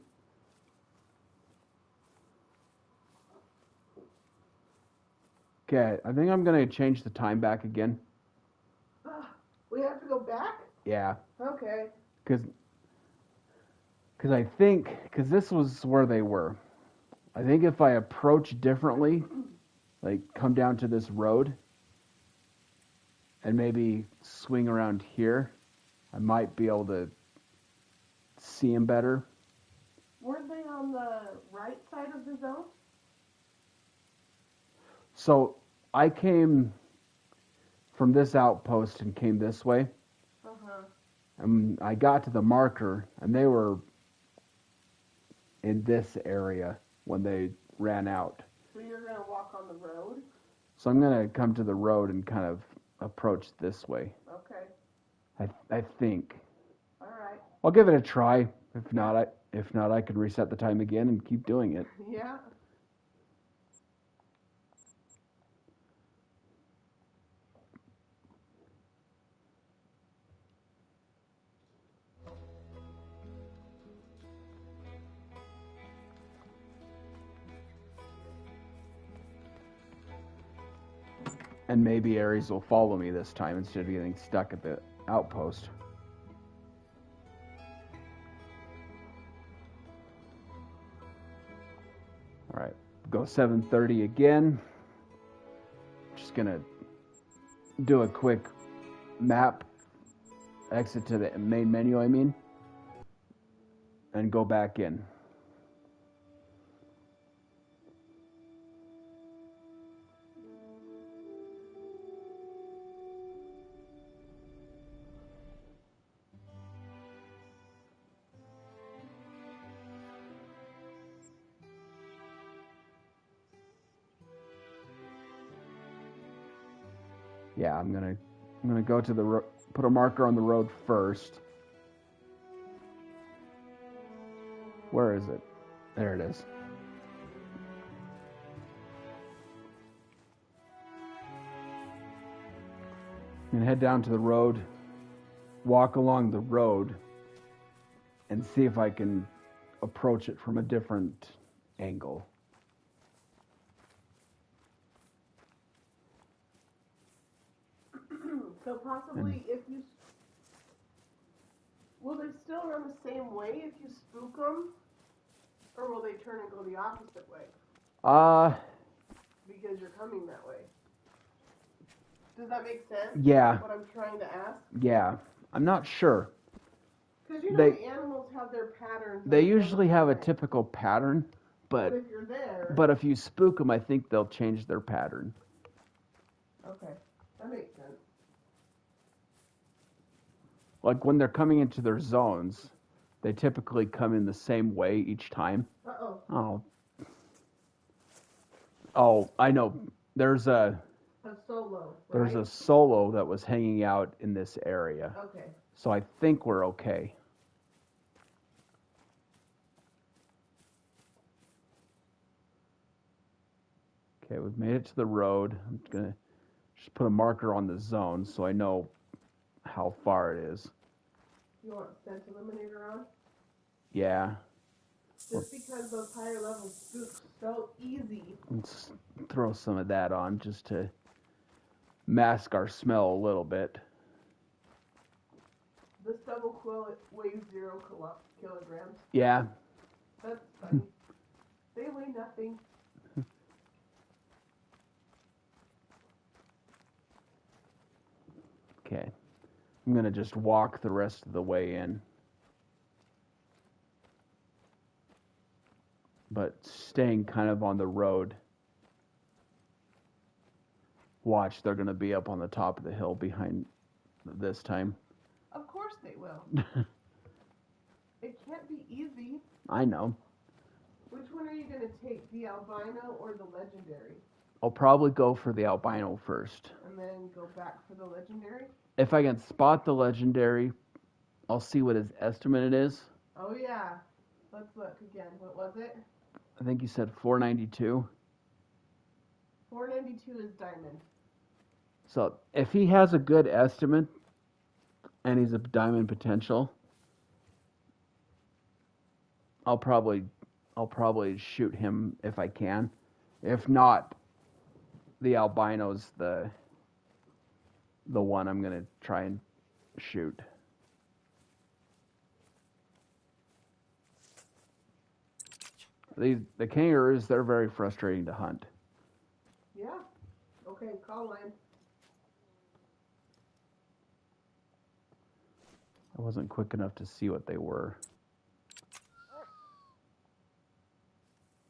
Okay, I think I'm going to change the time back again. We have to go back? Yeah. Okay. Because I think, because this was where they were. I think if I approach differently, like come down to this road and maybe swing around here, I might be able to see him better. Weren't they on the right side of the zone? So I came from this outpost and came this way. Uh-huh. And I got to the marker, and they were in this area when they ran out. So you're going to walk on the road? So I'm going to come to the road and kind of approach this way. Okay. I think. All right. I'll give it a try. If not, I could reset the time again and keep doing it. Yeah. And maybe Ares will follow me this time instead of getting stuck at the outpost. All right, go 7:30 again. Just gonna do a quick map, exit to the main menu, and go back in. Yeah, I'm gonna go to the put a marker on the road first. Where is it? There it is. I'm gonna head down to the road, walk along the road, and see if I can approach it from a different angle. So possibly if you... Will they still run the same way if you spook them? Or will they turn and go the opposite way? Because you're coming that way. Does that make sense? Yeah. What I'm trying to ask? Yeah. I'm not sure. Because the animals have their patterns. They usually have a typical pattern, but if you're there... But if you spook them, I think they'll change their pattern. Okay. That makes sense. Like when they're coming into their zones, they typically come in the same way each time. Uh-oh. Oh, I know. There's a solo, right? There's a solo that was hanging out in this area. Okay. So I think we're okay. Okay, we've made it to the road. I'm going to just put a marker on the zone so I know how far it is. You want scent eliminator on? Yeah. Just because those higher levels spook so easy. Let's throw some of that on just to mask our smell a little bit. This double quill weighs 0 kilograms. Yeah. That's funny. They weigh nothing. Okay. I'm going to just walk the rest of the way in. But staying kind of on the road. Watch, they're going to be up on the top of the hill behind this time. Of course they will. It can't be easy. I know. Which one are you going to take, the albino or the legendary? I'll probably go for the albino first. And then go back for the legendary? If I can spot the legendary, I'll see what his estimate is. Oh, yeah. Let's look again. What was it? I think you said 492. 492 is diamond. So if he has a good estimate and he's a diamond potential, I'll probably shoot him if I can. If not, the albino's the one I'm gonna try and shoot. The kangaroos, they're very frustrating to hunt. Yeah. Okay, call line. I wasn't quick enough to see what they were.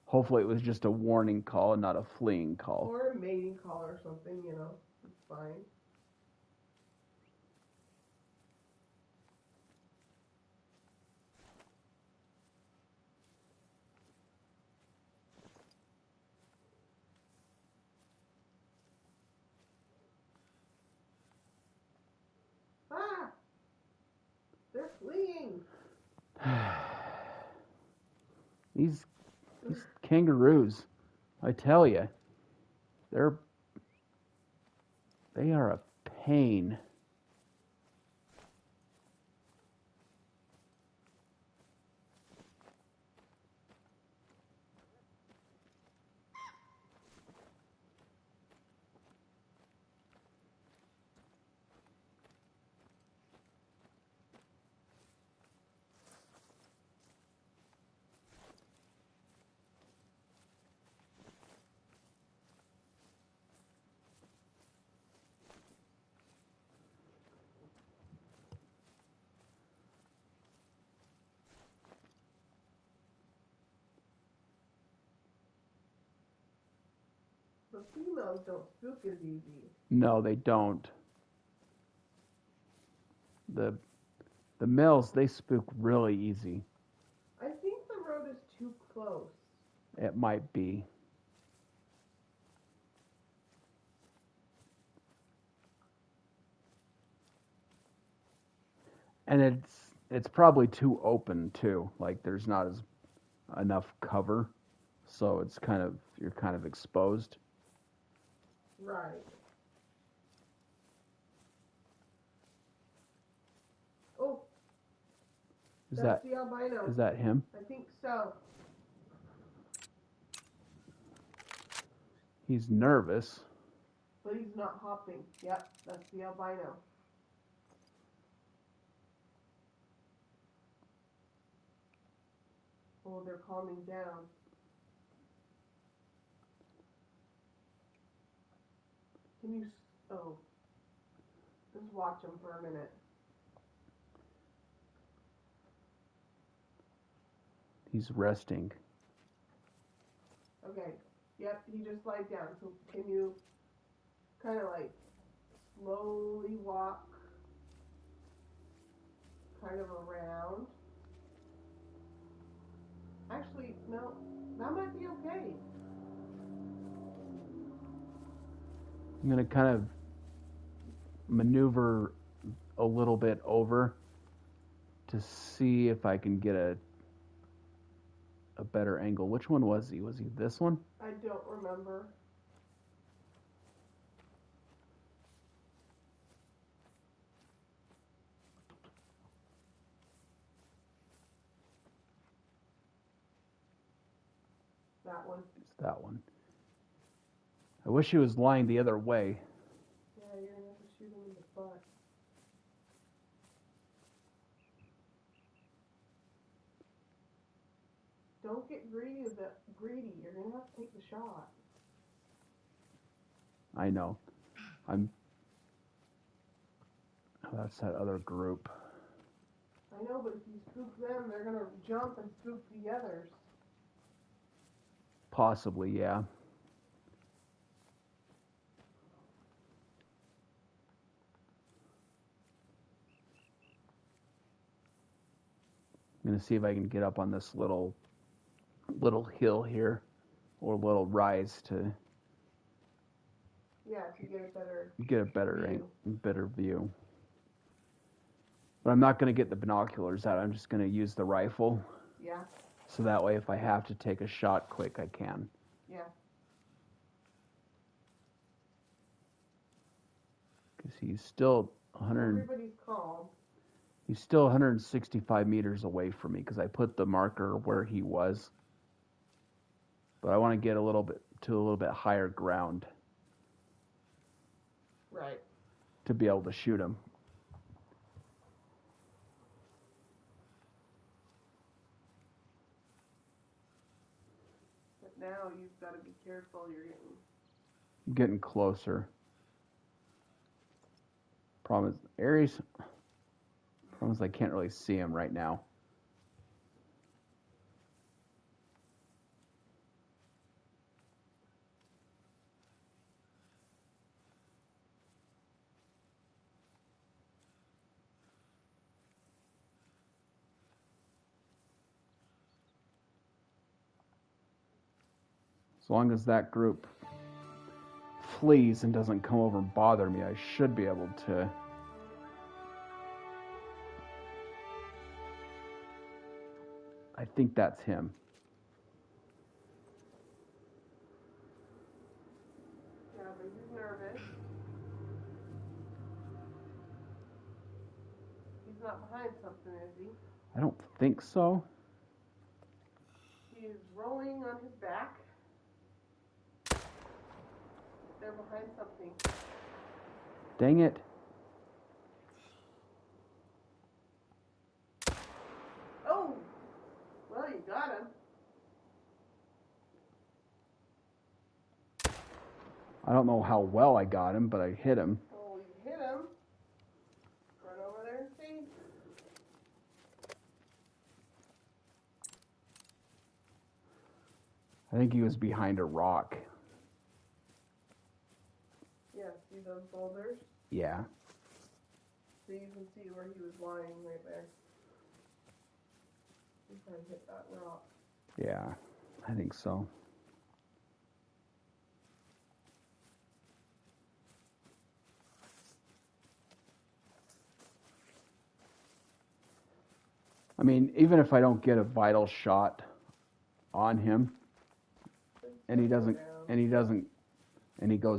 Hopefully it was just a warning call and not a fleeing call. Or a mating call or something, you know. It's fine. Ah! They're fleeing! These kangaroos, I tell you, they are a pain. The females don't spook as easy. No, they don't. The males, they spook really easy. I think the road is too close. It might be. And it's probably too open too. Like there's not enough cover, so you're kind of exposed. Right. Oh, that's the albino. Is that him? I think so. He's nervous. But he's not hopping. Yep, that's the albino. Oh, they're calming down. Can you... Oh. Just watch him for a minute. He's resting. Okay. Yep, he just lied down. So can you kind of like slowly walk kind of around? Actually, no, that might be okay. I'm going to kind of maneuver a little bit over to see if I can get a better angle. Which one was he? Was he this one? I don't remember. that one. It's that one. I wish he was lying the other way. Yeah, you're gonna have to shoot him in the butt. Don't get greedy. You're gonna have to take the shot. I know. That's that other group. I know, but if you spook them, they're gonna jump and spook the others. Possibly, yeah. I'm gonna see if I can get up on this little hill here, or little rise to To get a better view. But I'm not gonna get the binoculars out. I'm just gonna use the rifle. Yeah. So that way, if I have to take a shot quick, I can. Yeah. Because he's still 100. Everybody's calm. He's still 165 meters away from me because I put the marker where he was. But I want to get a little bit higher ground. Right. To be able to shoot him. But now you've got to be careful. You're getting closer. Problem is I can't really see him right now. As long as that group flees and doesn't come over and bother me, I should be able to. I think that's him. Yeah, but he's nervous. He's not behind something, is he? I don't think so. He is rolling on his back. They're behind something. Dang it. Oh! Well, you got him. I don't know how well I got him, but I hit him. Oh, you hit him. Run over there and see. I think he was behind a rock. Yeah, see those boulders? Yeah. So you can see where he was lying right there. He probably hit that rock. Yeah, I think so. I mean, even if I don't get a vital shot on him, and he goes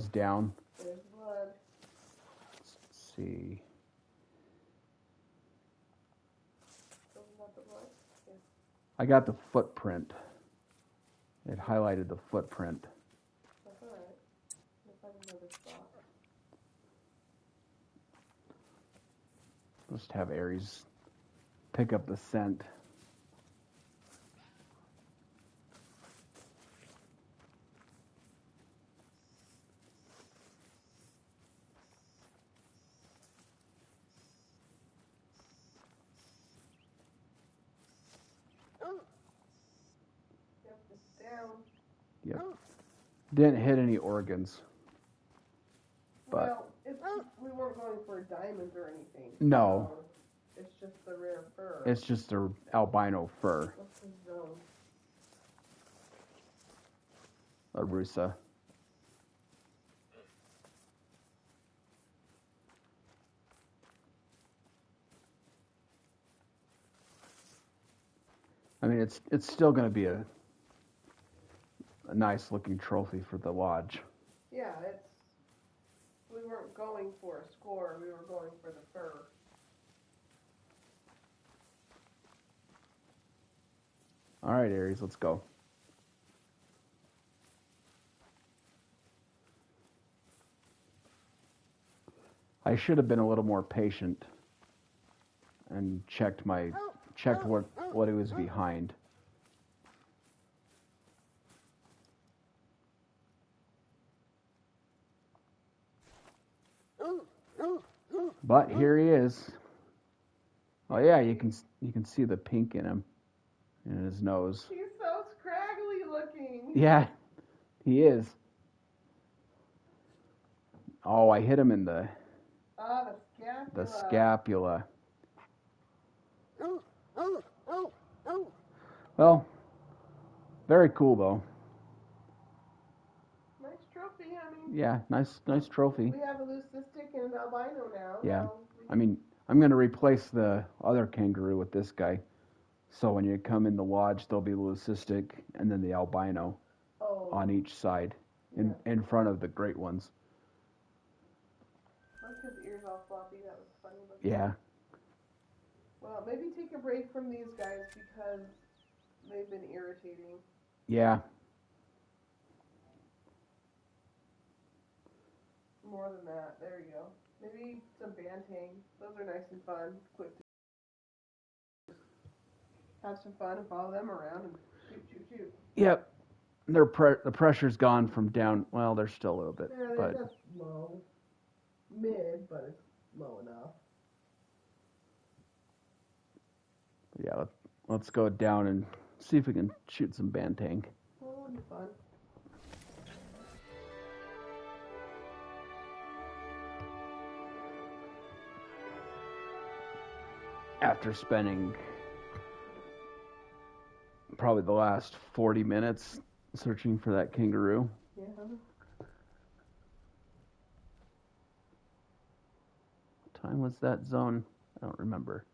down. There's blood. Let's see. Yeah. I got the footprint. It highlighted the footprint. That's alright. Let's find another spot. Just have Aries pick up the scent. Yep, it's down. Yep. Didn't hit any organs. But well, we weren't going for diamonds or anything. No. So it's just the rare fur. It's just a albino fur. What's his zone? A rusa. I mean, it's still going to be a nice looking trophy for the lodge. Yeah, we weren't going for a score, we were going for the fur. All right, Aries, let's go. I should have been a little more patient and checked what it was behind. But here he is. Oh yeah, you can see the pink in him, in his nose. He's so scraggly looking. Yeah, he is. Oh, I hit him in the scapula. Well, very cool though. Nice trophy, honey. Yeah, nice trophy. We have a leucistic and an albino now. Yeah, I mean, I'm gonna replace the other kangaroo with this guy. So when you come in the lodge, there'll be the leucistic and then the albino on each side, in front of the great ones. Look, his ears all floppy. That was funny looking. Yeah. Well, maybe take a break from these guys because they've been irritating. Yeah. More than that. There you go. Maybe some bantang. Those are nice and fun. Quick to have some fun and follow them around and shoot. Yep. The pressure's gone from down. Well, they're still a little bit, but that's low. Mid, but it's low enough. Yeah, let's go down and see if we can shoot some bantang. Oh, it'll be fun. After spending probably the last 40 minutes searching for that kangaroo. Yeah. What time was that zone? I don't remember.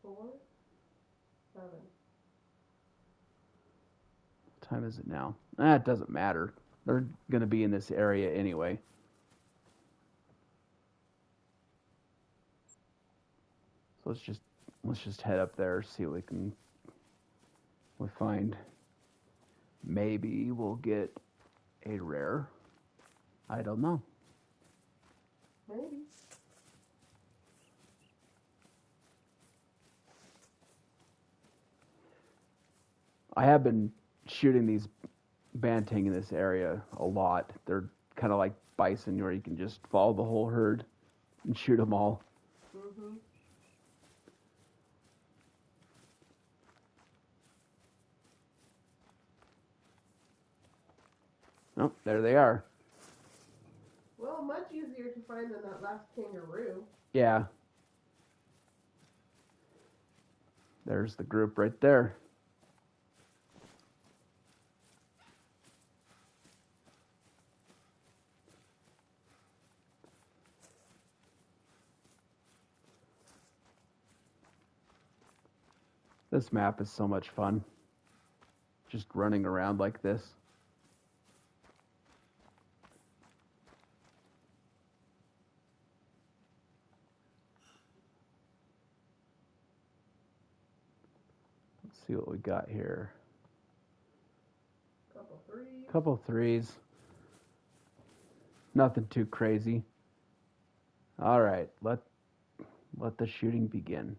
4, 7. What time is it now? It doesn't matter. They're going to be in this area anyway. So let's just head up there, see what we find. Maybe we'll get a rare. I don't know. Maybe. I have been shooting these bantang in this area a lot. They're kind of like bison where you can just follow the whole herd and shoot them all. Mm-hmm. Oh, there they are. Well, much easier to find than that last kangaroo. Yeah. There's the group right there. This map is so much fun. Just running around like this. Let's see what we got here. Couple threes. Nothing too crazy. All right, let the shooting begin.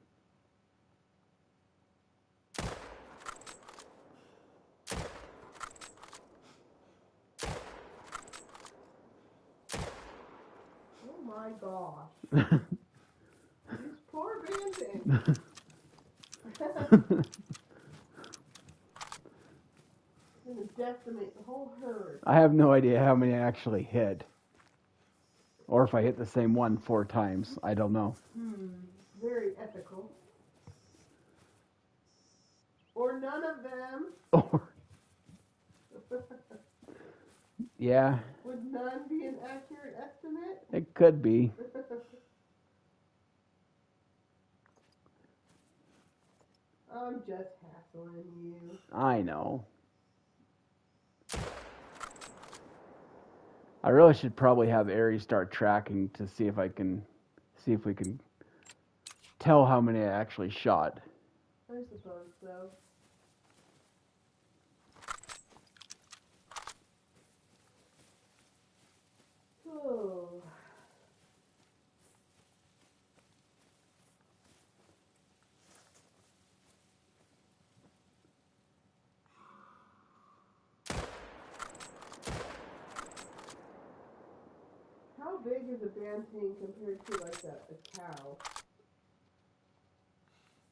Oh my gosh. These poor bantang. It's going to decimate the whole herd. I have no idea how many I actually hit. Or if I hit the same one 4 times. I don't know. Very ethical. Or none of them. Or yeah. Would none be an accurate estimate? It could be. I'm just hassling you. I know. I really should probably have Aries start tracking to see if we can tell how many I actually shot. I suppose so. Oh. big is a banting compared to like a cow?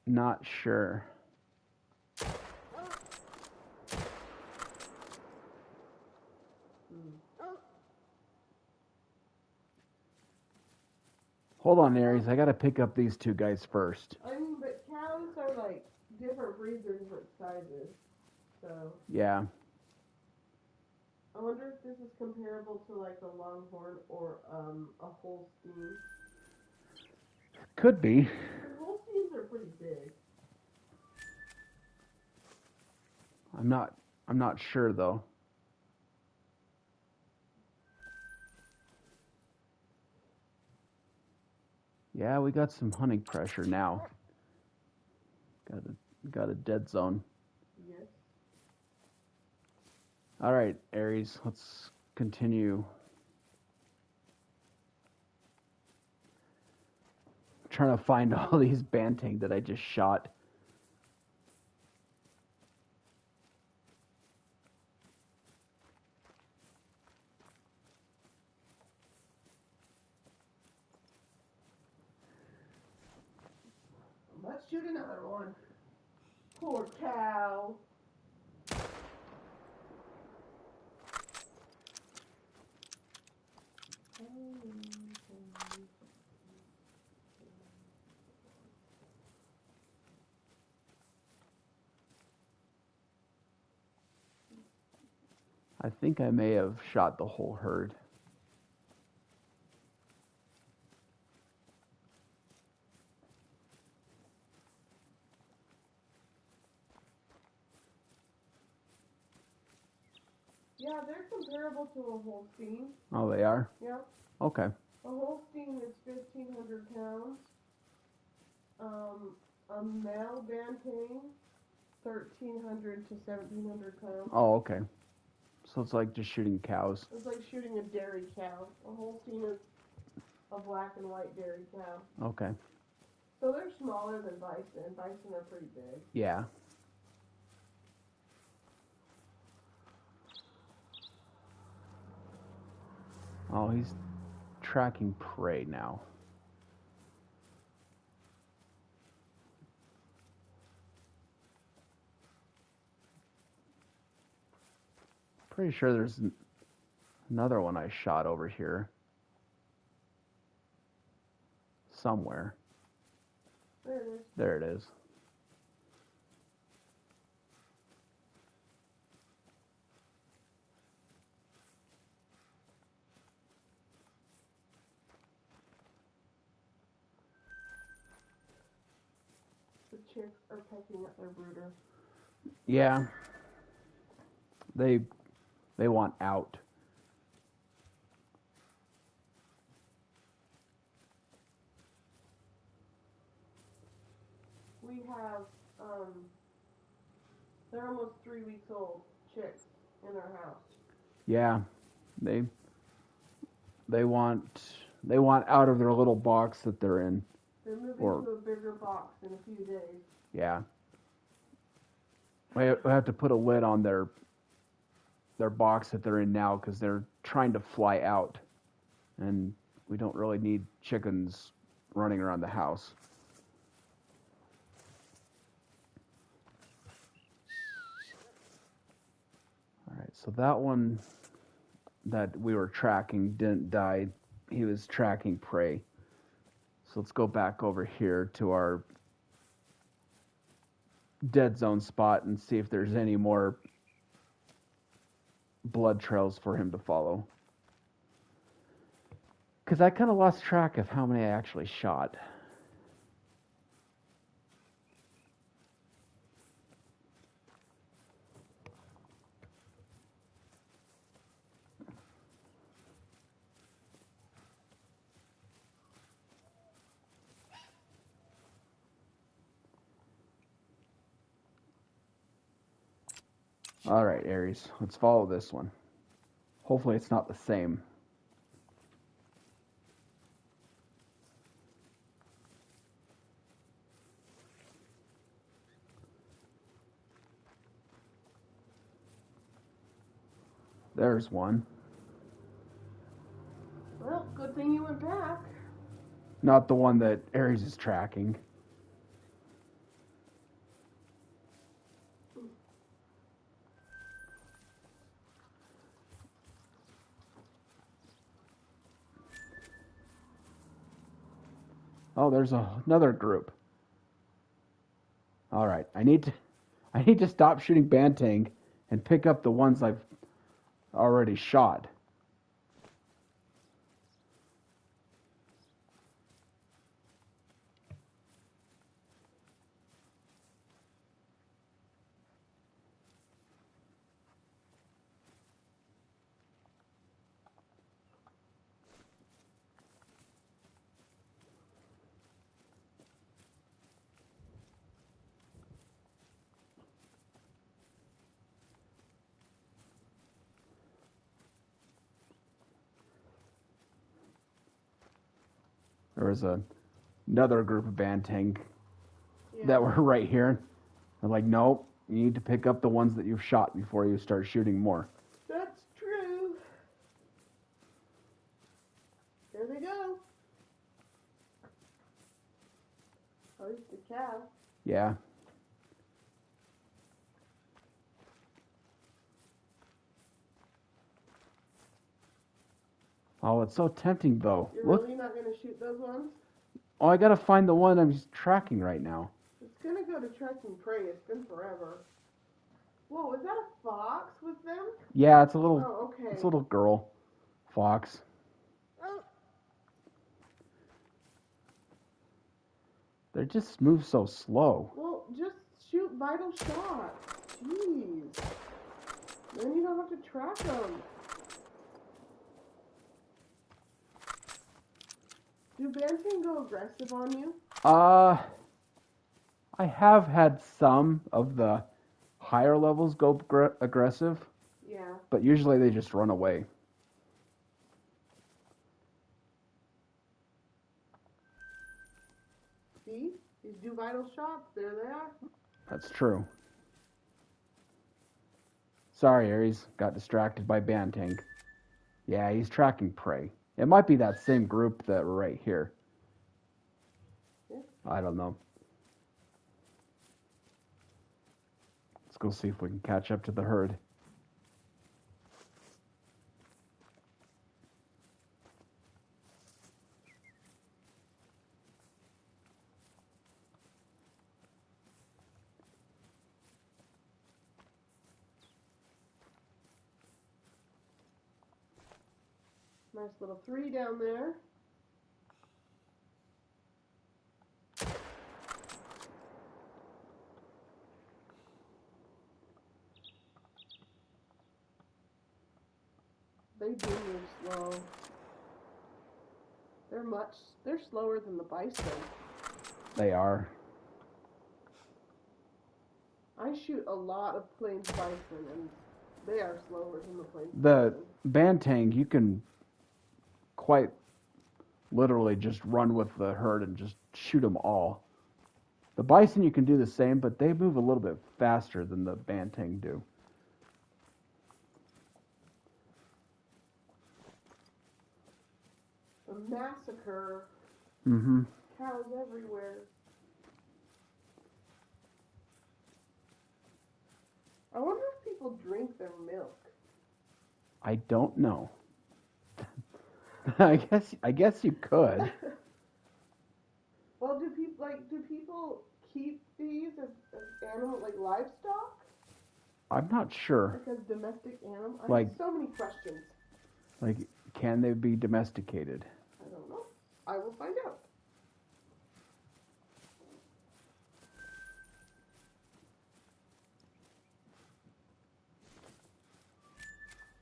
Not sure. Hold on, Aries. I gotta pick up these two guys first. I mean, but cows are like different breeds or different sizes. So Yeah. I wonder if this is comparable to like a longhorn or a Holstein. Could be. The Holsteins are pretty big. I'm not sure though. Yeah, we got some hunting pressure now. Got a dead zone. Yes. All right, Aries, let's continue. I'm trying to find all these banting that I just shot. Let's shoot another one. Poor cow. I think I may have shot the whole herd. Yeah, they're comparable to a Holstein. Oh, they are? Yeah. Okay. A Holstein is 1,500 pounds. A male banting, 1,300 to 1,700 pounds. Oh, okay. So it's like just shooting cows. It's like shooting a dairy cow. A Holstein is a black and white dairy cow. Okay. So they're smaller than bison. Bison are pretty big. Yeah. Oh, he's tracking prey now. Pretty sure there's another one I shot over here. Somewhere. There it is. There it is. The chicks are pecking at their brooder. Yeah. They want out. We have, they're almost 3 weeks old chicks in our house. Yeah. They want out of their little box that they're in. They're moving to a bigger box in a few days. Yeah. We have to put a lid on their box that they're in now because they're trying to fly out, and we don't really need chickens running around the house. All right, so that one that we were tracking didn't die. He was tracking prey. So let's go back over here to our dead zone spot and see if there's any more blood trails for him to follow. Because I kind of lost track of how many I actually shot. All right, Aries, let's follow this one. Hopefully it's not the same. There's one. Well, good Good thing you went back. Not the one that Aries is tracking. Oh, there's another group. All right, I need to stop shooting Bantang and pick up the ones I've already shot. There was another group of Bantang that were right here. I'm like, nope, you need to pick up the ones that you've shot before you start shooting more. That's true. There they go. Oh, it's the cow. Yeah. Oh, it's so tempting though. You're Look. really not going to shoot those ones? Oh, I gotta find the one I'm tracking right now. It's going to go to tracking prey. It's been forever. Whoa, is that a fox with them? Yeah, it's a little. Oh, okay. It's a little girl fox. Oh. They just move so slow. Well, just shoot vital shots. Jeez. Then you don't have to track them. Do Bantang go aggressive on you? I have had some of the higher levels go aggressive, Yeah. but usually they just run away. See? These do vital shots. There they are. That's true. Sorry, Aries. Got distracted by Bantang. Yeah, he's tracking prey. It might be that same group that were right here. Yeah. I don't know. Let's go see if we can catch up to the herd. Nice little 3 down there. They do move slow. They're slower than the bison. They are. I shoot a lot of plains bison, and they are slower than the plains The bison. Bantang, you can quite literally just run with the herd and just shoot them all. The bison, you can do the same, but they move a little bit faster than the Bantang do. A massacre. Mm-hmm. Cows everywhere. I wonder if people drink their milk. I don't know. I guess you could. Well, do people keep these as animal like livestock? I'm not sure. Like as domestic animal? I Like- have so many questions. Like, can they be domesticated? I don't know. I will find out.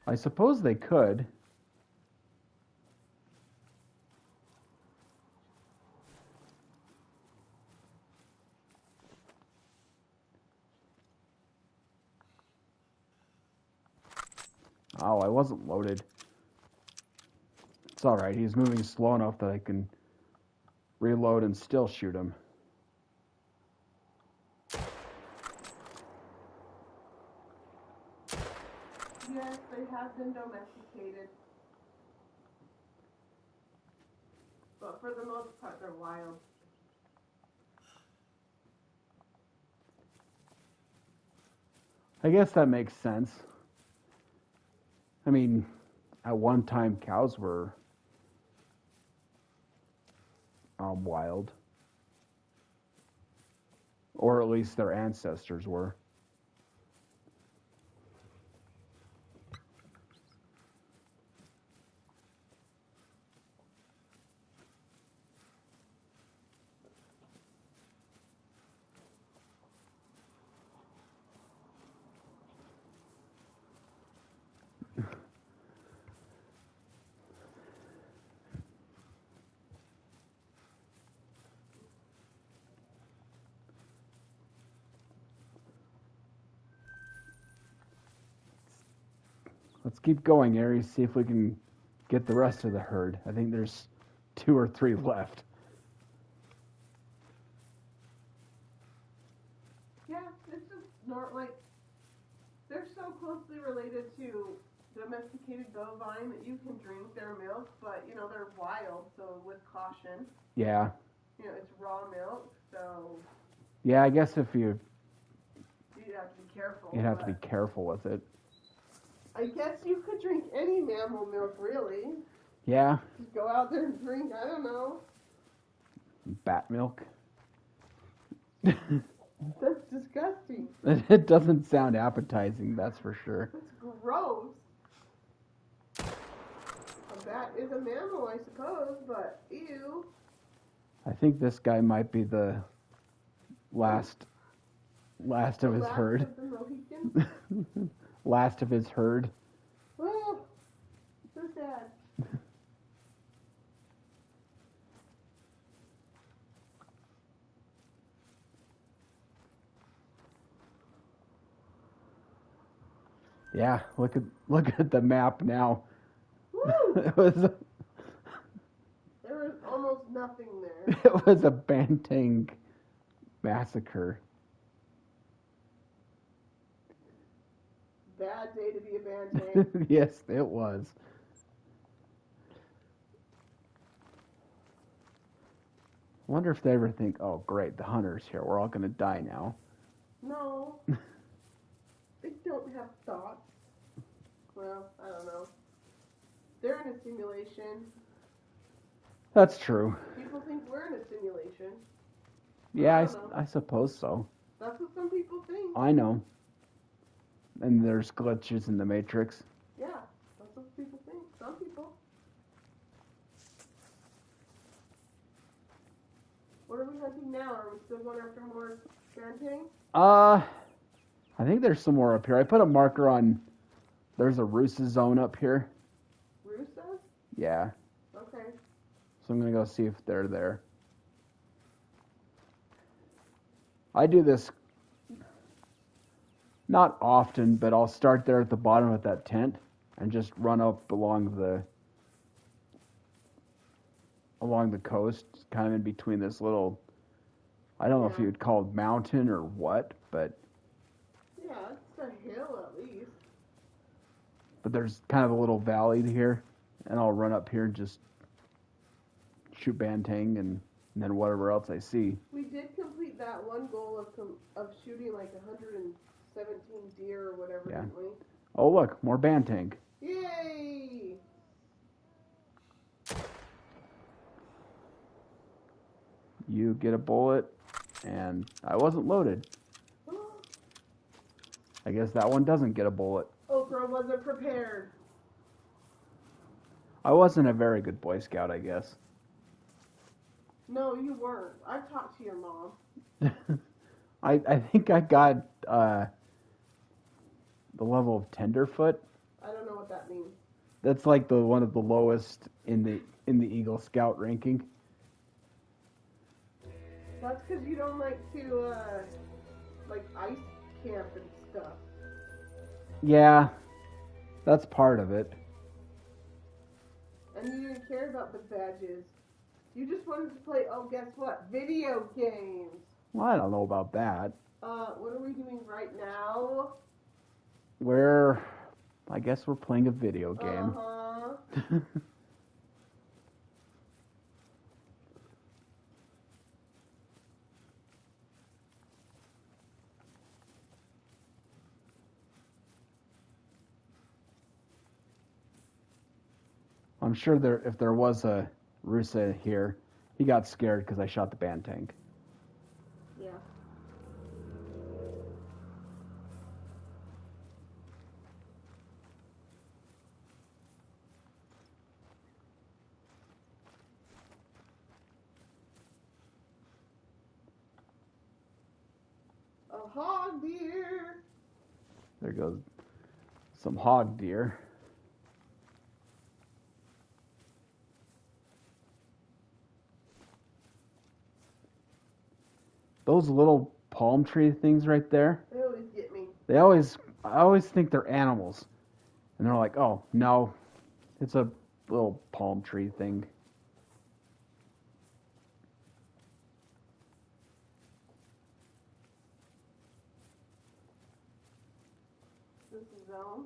I suppose they could. Oh, I wasn't loaded. It's alright, he's moving slow enough that I can reload and still shoot him. Yes, they have been domesticated. But for the most part, they're wild. I guess that makes sense. I mean, at one time, cows were wild. Or at least their ancestors were. Let's keep going, Aries, see if we can get the rest of the herd. I think there's 2 or 3 left. Yeah, it's just not like they're so closely related to domesticated bovine that you can drink their milk, but you know they're wild, so with caution. Yeah. You know, it's raw milk, so Yeah, I guess if you'd have to be careful. you'd have to be careful with it. I guess you could drink any mammal milk, really. Yeah. Just go out there and drink, I don't know. Bat milk. That's disgusting. It doesn't sound appetizing, that's for sure. That's gross. A bat is a mammal, I suppose, but ew. I think this guy might be the last of his herd. Of the Mohican? Last of his herd. Oh, so sad. Yeah, look at the map now. Woo! It was There was almost nothing there. it was a Banteng massacre. Bad day to be a Banteng. Yes, it was. Wonder if they ever think, oh great, the hunter's here, we're all gonna die now. No. They don't have thoughts. Well, I don't know. They're in a simulation. That's true. People think we're in a simulation. Yeah, don't know. I suppose so. That's what some people think. I know. And there's glitches in the Matrix. Yeah, that's what people think. Some people. What are we hunting now? Are we still going after more Banteng? I think there's some more up here. I put a marker on, there's a Rusa zone up here. Rusa? Yeah. Okay. So I'm going to go see if they're there. I do this not often, but I'll start there at the bottom of that tent and just run up along the coast, kind of in between this little, I don't know if you'd call it mountain or what, but yeah, it's a hill at least. But there's kind of a little valley here, and I'll run up here and just shoot Banteng and then whatever else I see. We did complete that one goal of shooting like 117 deer or whatever, didn't we? Oh look, more Banteng. Yay! You get a bullet, and I wasn't loaded. I guess that one doesn't get a bullet. Okra wasn't prepared. I wasn't a very good Boy Scout, I guess. No, you weren't. I've talked to your mom. I think I got the level of Tenderfoot. I don't know what that means. That's like the one of the lowest in the Eagle Scout ranking. That's because you don't like to like ice camp and stuff. Yeah, that's part of it. And you didn't care about the badges. You just wanted to play, oh, guess what? Video games. Well, I don't know about that. What are we doing right now? I guess we're playing a video game. Uh-huh. I'm sure if there was a Rusa here, he got scared because I shot the band tank. Yeah. A hog deer. There goes some hog deer. Those little palm tree things right there, They always get me. I always think they're animals. And they're like, oh, no, it's a little palm tree thing. This is zone.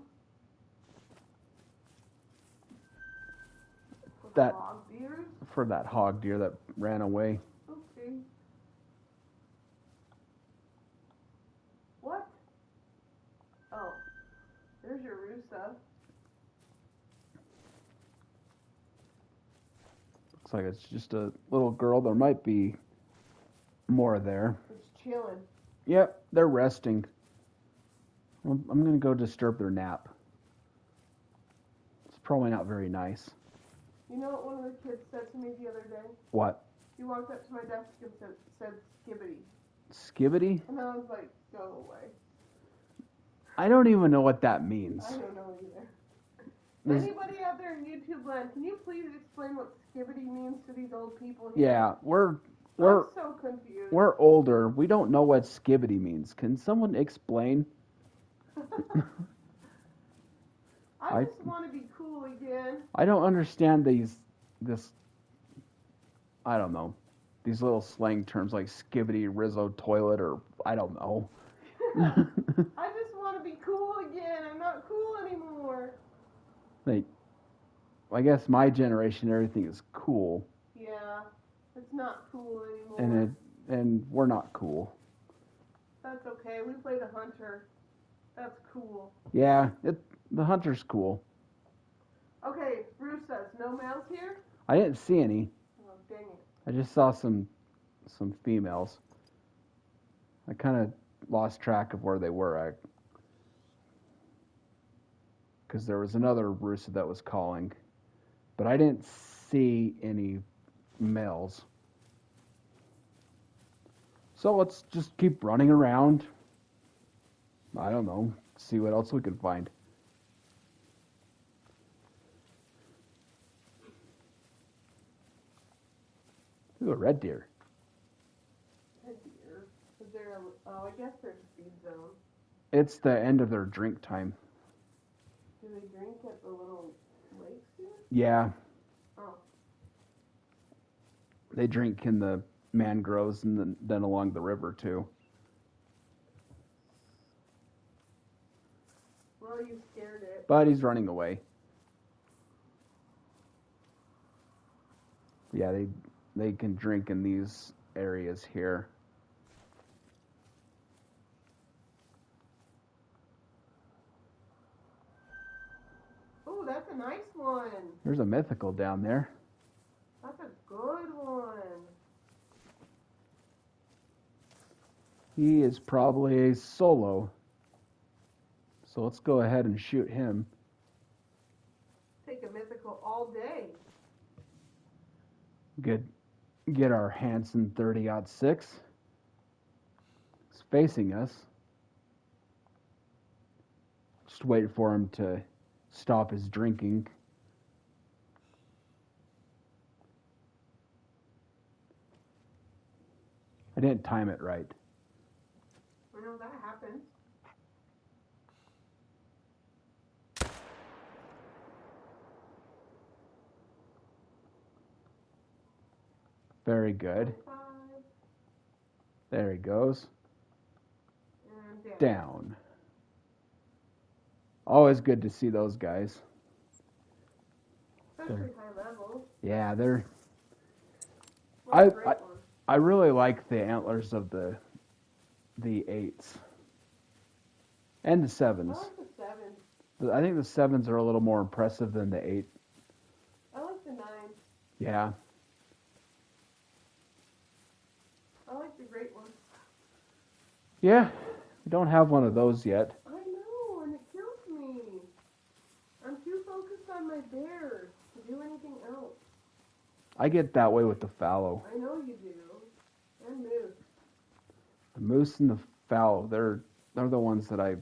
For That- hog deers. For that hog deer that ran away. Okay. What? Oh, there's your Rusa. Looks like it's just a little girl. There might be more there. It's chilling. Yep, they're resting. I'm going to go disturb their nap. It's probably not very nice. You know what one of the kids said to me the other day? What? He walked up to my desk and said skibbity. Skibbity? And I was like, go away. I don't even know what that means. I don't know either. There's- Anybody out there in YouTube land, can you please explain what skibbity means to these old people here? Yeah, I'm so confused. we're older. We don't know what skibbity means. Can someone explain? I just want to be cool again. I don't understand these little slang terms like skibbity, Rizzo toilet, or I don't know. I just want to be cool again. I'm not cool anymore. Like, I guess my generation, everything is cool, Yeah, it's not cool anymore. and we're not cool. That's okay. We play the Hunter. That's cool. Yeah, the Hunter's cool. Okay, Rusas, no males here? I didn't see any. Oh, dang it. I just saw some females. I kind of lost track of where they were. Because there was another Rusa that was calling, but I didn't see any males. So let's just keep running around. I don't know. See what else we can find. Ooh, a red deer. Red deer. Is there I guess there's a feed zone. It's the end of their drink time. Do they drink at the little lakes here? Yeah, Oh. they drink in the mangroves and then along the river too. Well, you scared it. But he's running away. Yeah, they can drink in these areas here. Oh, that's a nice one. There's a mythical down there. That's a good one. He is probably a solo. So let's go ahead and shoot him. Take a mythical all day. Get our Hansen 30-06. He's facing us. Just wait for him to stop his drinking. I didn't time it right. I know that happens. Very good. 5, There he goes. and Down. Always good to see those guys. Especially high level. Yeah, they're. What a great one. I really like the antlers of the 8s and the I 7s. like the 7. I think the 7s are a little more impressive than the 8. Yeah. I like the great ones. Yeah. We don't have one of those yet. I know, and it kills me. I'm too focused on my bears to do anything else. I get that way with the fallow. I know you do. And moose. The moose and the fallow, they're the ones that I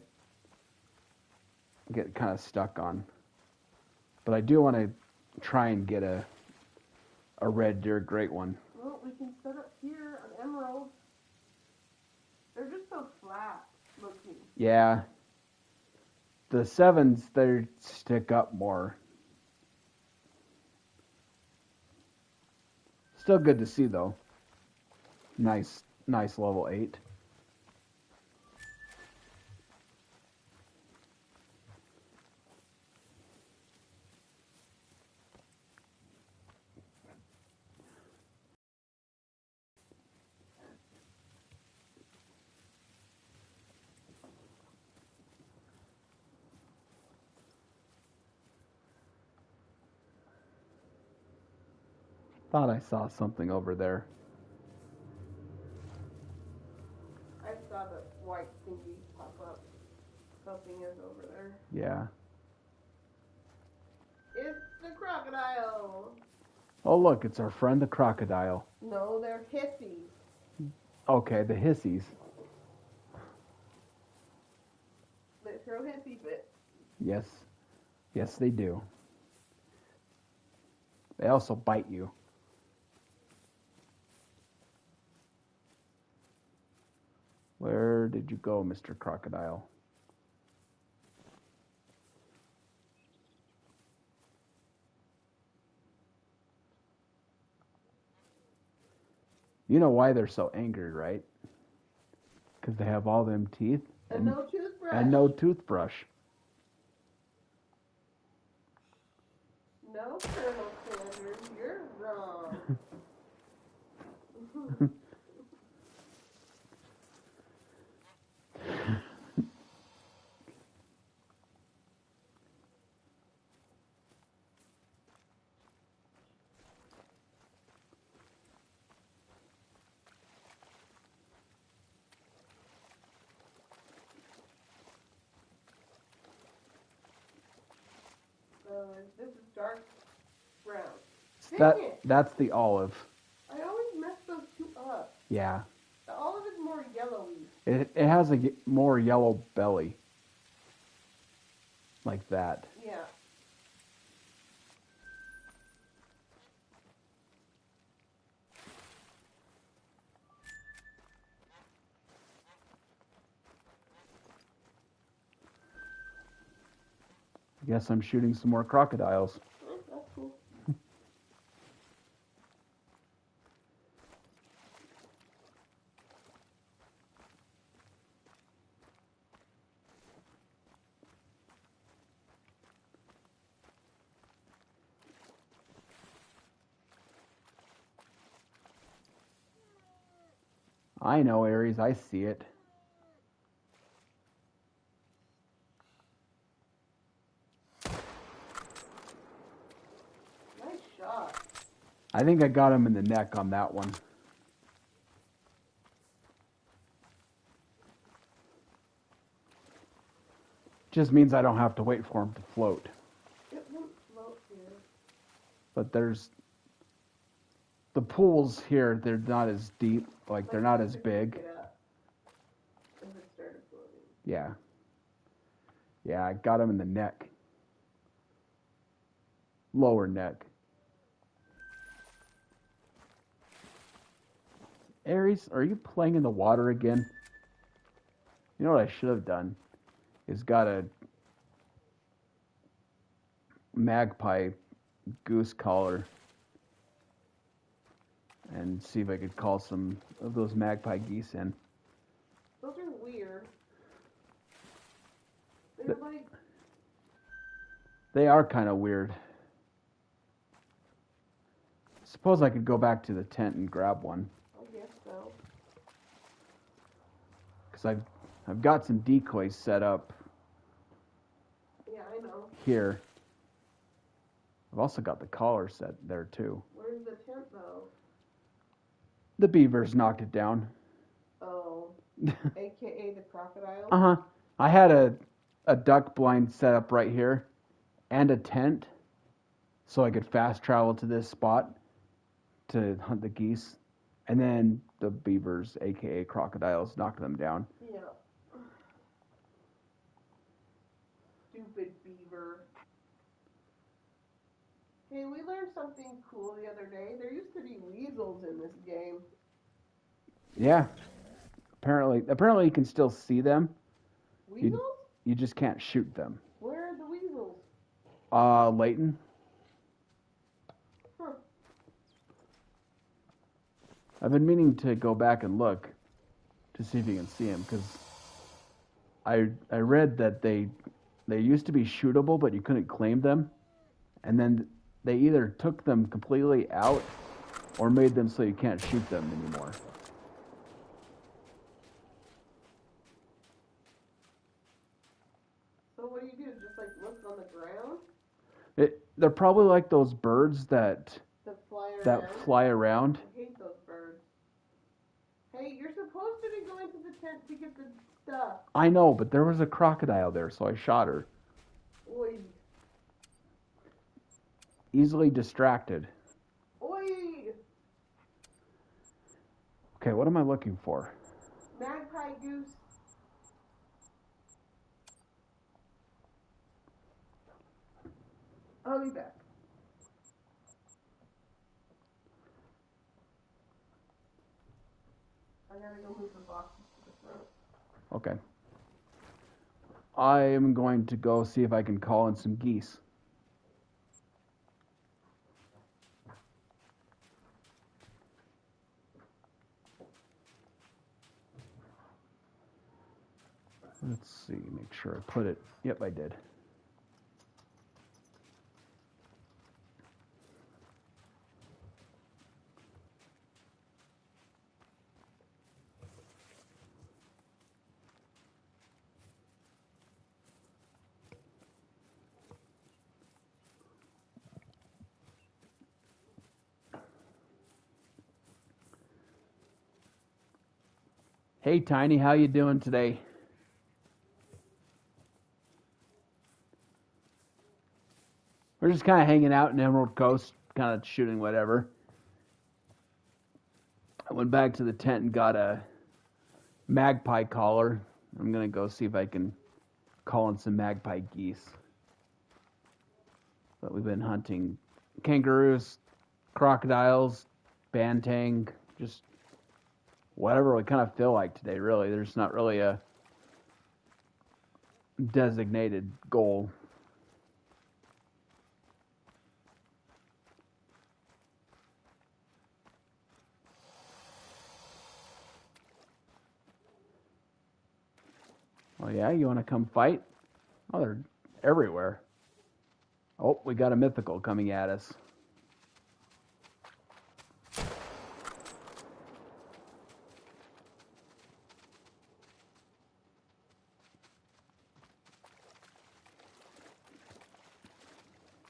get kind of stuck on. But I do want to try and get a red deer great one. Well, we can set up here on emerald. They're just so flat looking. Yeah. The 7s, they stick up more. Still good to see, though. Nice level 8. Thought I saw something over there. I saw the white thingy pop up. Something is over there. Yeah. It's the crocodile. Oh, look, it's our friend the crocodile. No, they're hissies. Okay, the hissies. They throw hissy fits. Yes. Yes, they do. They also bite you. Where did you go, Mr. Crocodile? You know why they're so angry, right? Because they have all them teeth And no toothbrush. and no toothbrush. No, Colonel Sanders, you're wrong. This is dark brown. That's the olive. I always mess those two up. Yeah. The olive is more yellowy. It has a more yellow belly. Like that. Yeah. Guess I'm shooting some more crocodiles. That's cool. I know, Aries. I see it. Nice shot. I think I got him in the neck on that one. Just means I don't have to wait for him to float. It won't float here. But there's the pools here, they're not as deep, like they're not as big. If it started floating. Yeah. Yeah, I got him in the neck. Lower neck. Aries, are you playing in the water again? You know what I should have done? Is got a magpie goose collar and see if I could call some of those magpie geese in. Those are weird. They're like... They are kind of weird. Suppose I could go back to the tent and grab one. I guess so. Because I've got some decoys set up. Yeah, I know. Here. I've also got the collar set there too. Where's the tent though? The beavers knocked it down. Oh, AKA the crocodile? Uh-huh. I had a duck blind set up right here and a tent so I could fast travel to this spot to hunt the geese. And then the beavers, aka crocodiles, knocked them down. Yeah. Stupid beaver. Hey, we learned something cool the other day. There used to be weasels in this game. Yeah. Apparently you can still see them. Weasels? You just can't shoot them. Where are the weasels? Leighton. Huh. I've been meaning to go back and look to see if you can see them, because I read that they used to be shootable, but you couldn't claim them, and then they either took them completely out or made them so you can't shoot them anymore. So what do? Just like look on the ground? They're probably like those birds that That fly around. I hate those birds. Hey, you're supposed to be going to the tent to get the stuff. I know, but there was a crocodile there, so I shot her. Oi. Easily distracted. Oi! Okay, what am I looking for? Magpie goose. I'll be back. I gotta go move the boxes to the front. Okay. I am going to go see if I can call in some geese. Let's see, make sure I put it. Yep, I did. Hey, Tiny, how you doing today? We're just kind of hanging out in Emerald Coast, kind of shooting whatever. I went back to the tent and got a magpie collar. I'm going to go see if I can call in some magpie geese. But we've been hunting kangaroos, crocodiles, bantang, just whatever we kind of feel like today, really. There's not really a designated goal. Oh yeah, you want to come fight? Oh, they're everywhere. Oh, we got a mythical coming at us.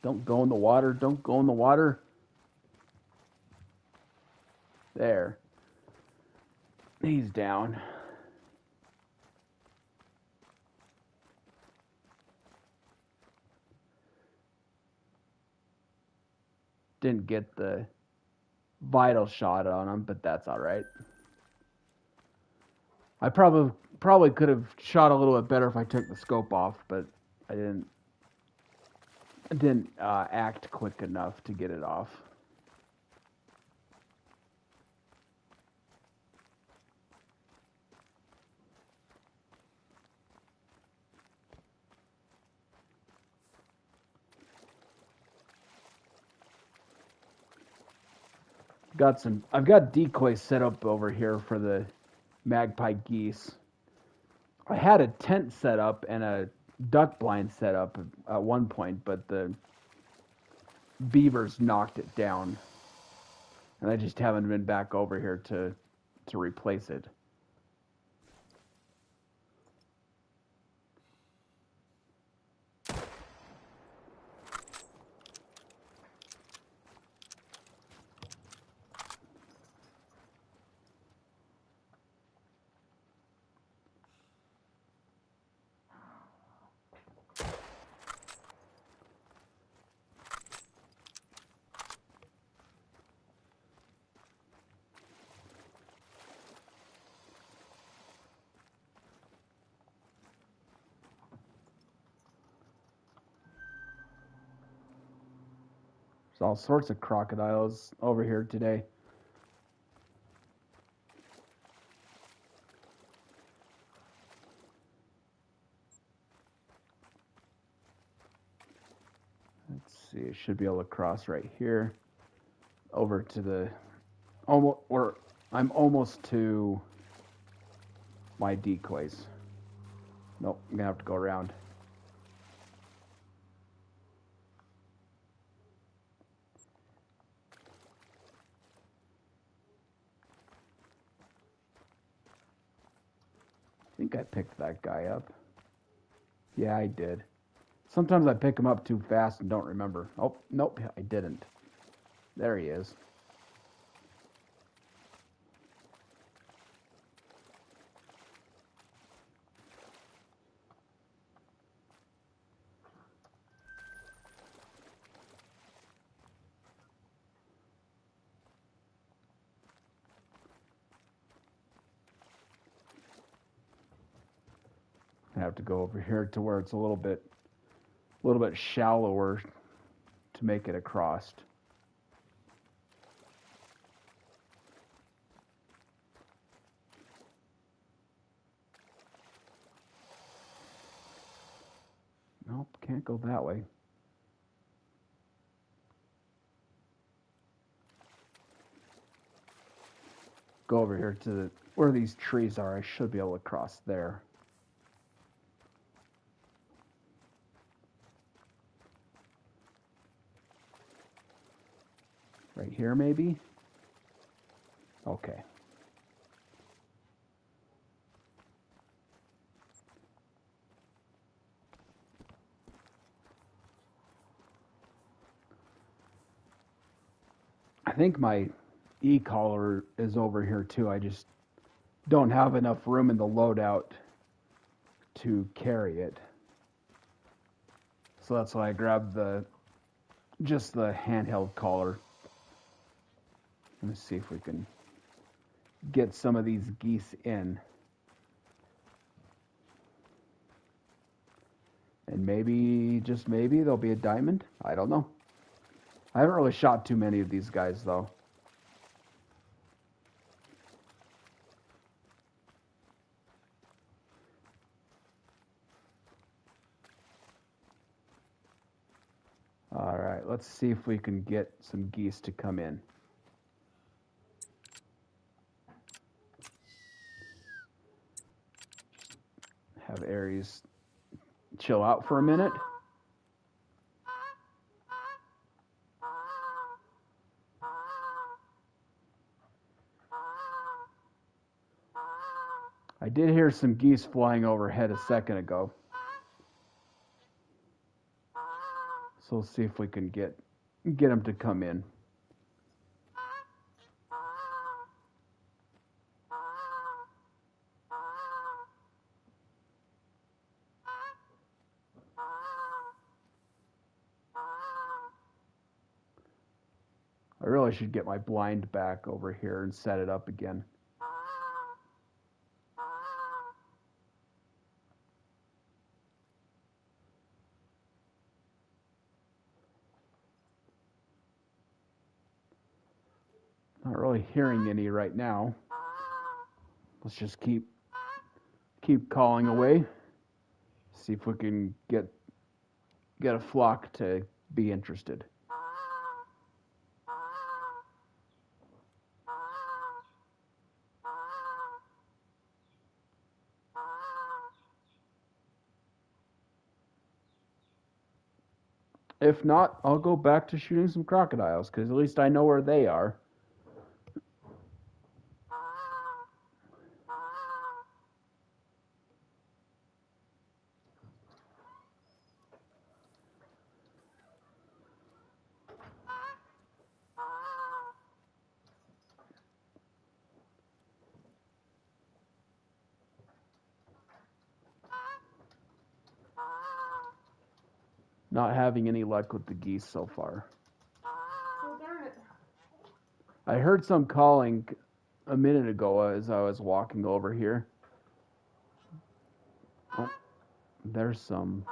Don't go in the water. Don't go in the water. There. He's down. Didn't get the vital shot on him, but that's all right. I probably could have shot a little bit better if I took the scope off, but I didn't act quick enough to get it off. I've got decoys set up over here for the magpie geese. I had a tent set up and a duck blind set up at one point, but the beavers knocked it down. And I just haven't been back over here to replace it. There's all sorts of crocodiles over here today. Let's see, it should be able to cross right here over to the almost, or I'm almost to my decoys. Nope, I'm gonna have to go around. I think I picked that guy up. Yeah, I did. Sometimes I pick him up too fast and don't remember. Oh, nope, I didn't. There he is. I have to go over here to where it's a little bit shallower to make it across. Nope, can't go that way. Go over here to where these trees are. I should be able to cross there. Right here, maybe? Okay. I think my e-collar is over here too. I just don't have enough room in the loadout to carry it. So that's why I grabbed just the handheld collar. Let me see if we can get some of these geese in. And maybe, just maybe, there'll be a diamond. I don't know. I haven't really shot too many of these guys, though. All right, let's see if we can get some geese to come in. Have Aries chill out for a minute. I did hear some geese flying overhead a second ago. So we'll see if we can get them to come in. I really should get my blind back over here and set it up again. Not really hearing any right now. Let's just keep calling away. See if we can get a flock to be interested. If not, I'll go back to shooting some crocodiles, because at least I know where they are. Not having any luck with the geese so far. Oh, darn it. I heard some calling a minute ago as I was walking over here. Oh, there's some.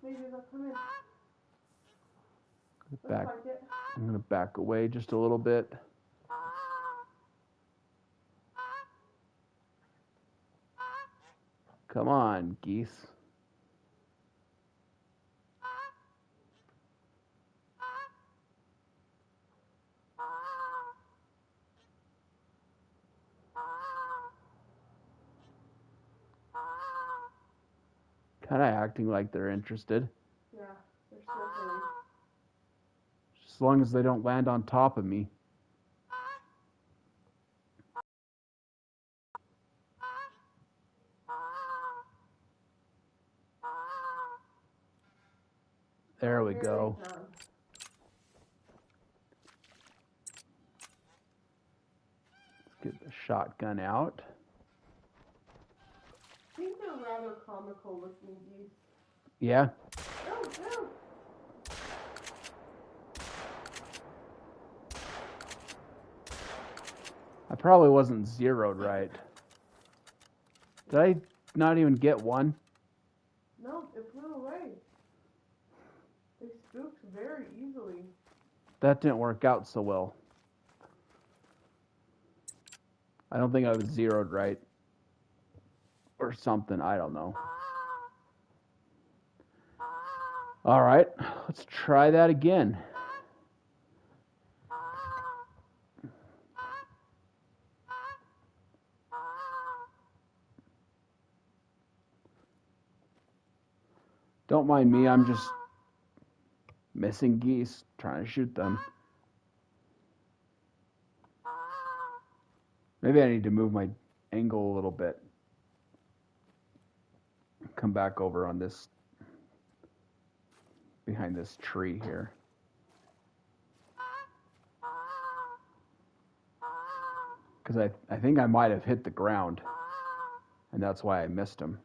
Maybe they'll come in. Back. Looks like it. I'm going to back away just a little bit. Come on, geese. Kind of acting like they're interested. Yeah, they're circling. As long as they don't land on top of me. There we go. Let's get the shotgun out. I think they're rather comical looking geese. Yeah. Oh, no. I probably wasn't zeroed right. Did I not even get one? No, it flew away. They spooked very easily. That didn't work out so well. I don't think I was zeroed right. Or something, I don't know. All right, let's try that again. Don't mind me, I'm just missing geese, trying to shoot them. Maybe I need to move my angle a little bit. Come back over on this, behind this tree here. Because I think I might have hit the ground, and that's why I missed him.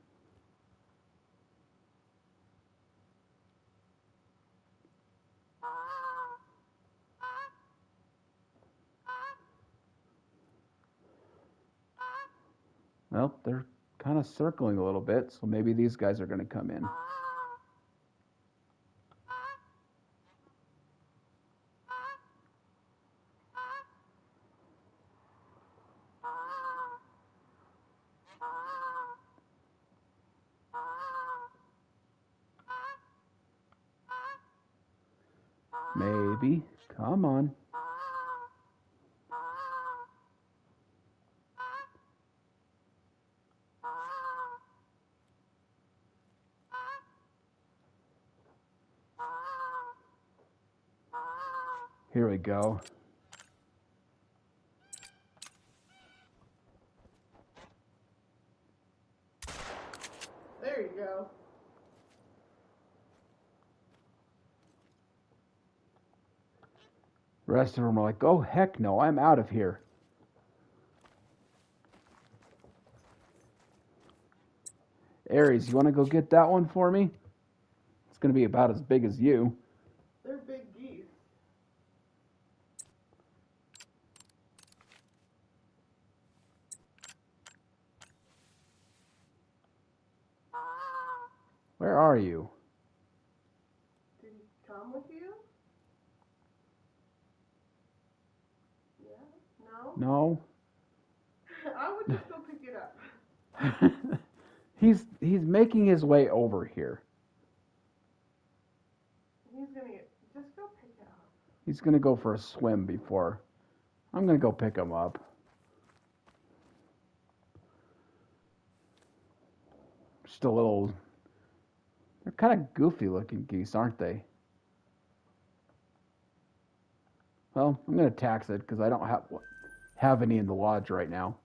Well, they're kind of circling a little bit, so maybe these guys are going to come in. Maybe. Come on. Here we go. There you go. The rest of them are like, oh, heck no, I'm out of here. Aries, you want to go get that one for me? It's going to be about as big as you. They're big geese. Where are you? Did he come with you? Yeah? No? No. I would just go pick it up. He's making his way over here. He's gonna just go pick it up. He's going to go for a swim before. I'm going to go pick him up. Just a little... They're kind of goofy looking geese, aren't they? Well, I'm going to tax it because I don't have any in the lodge right now.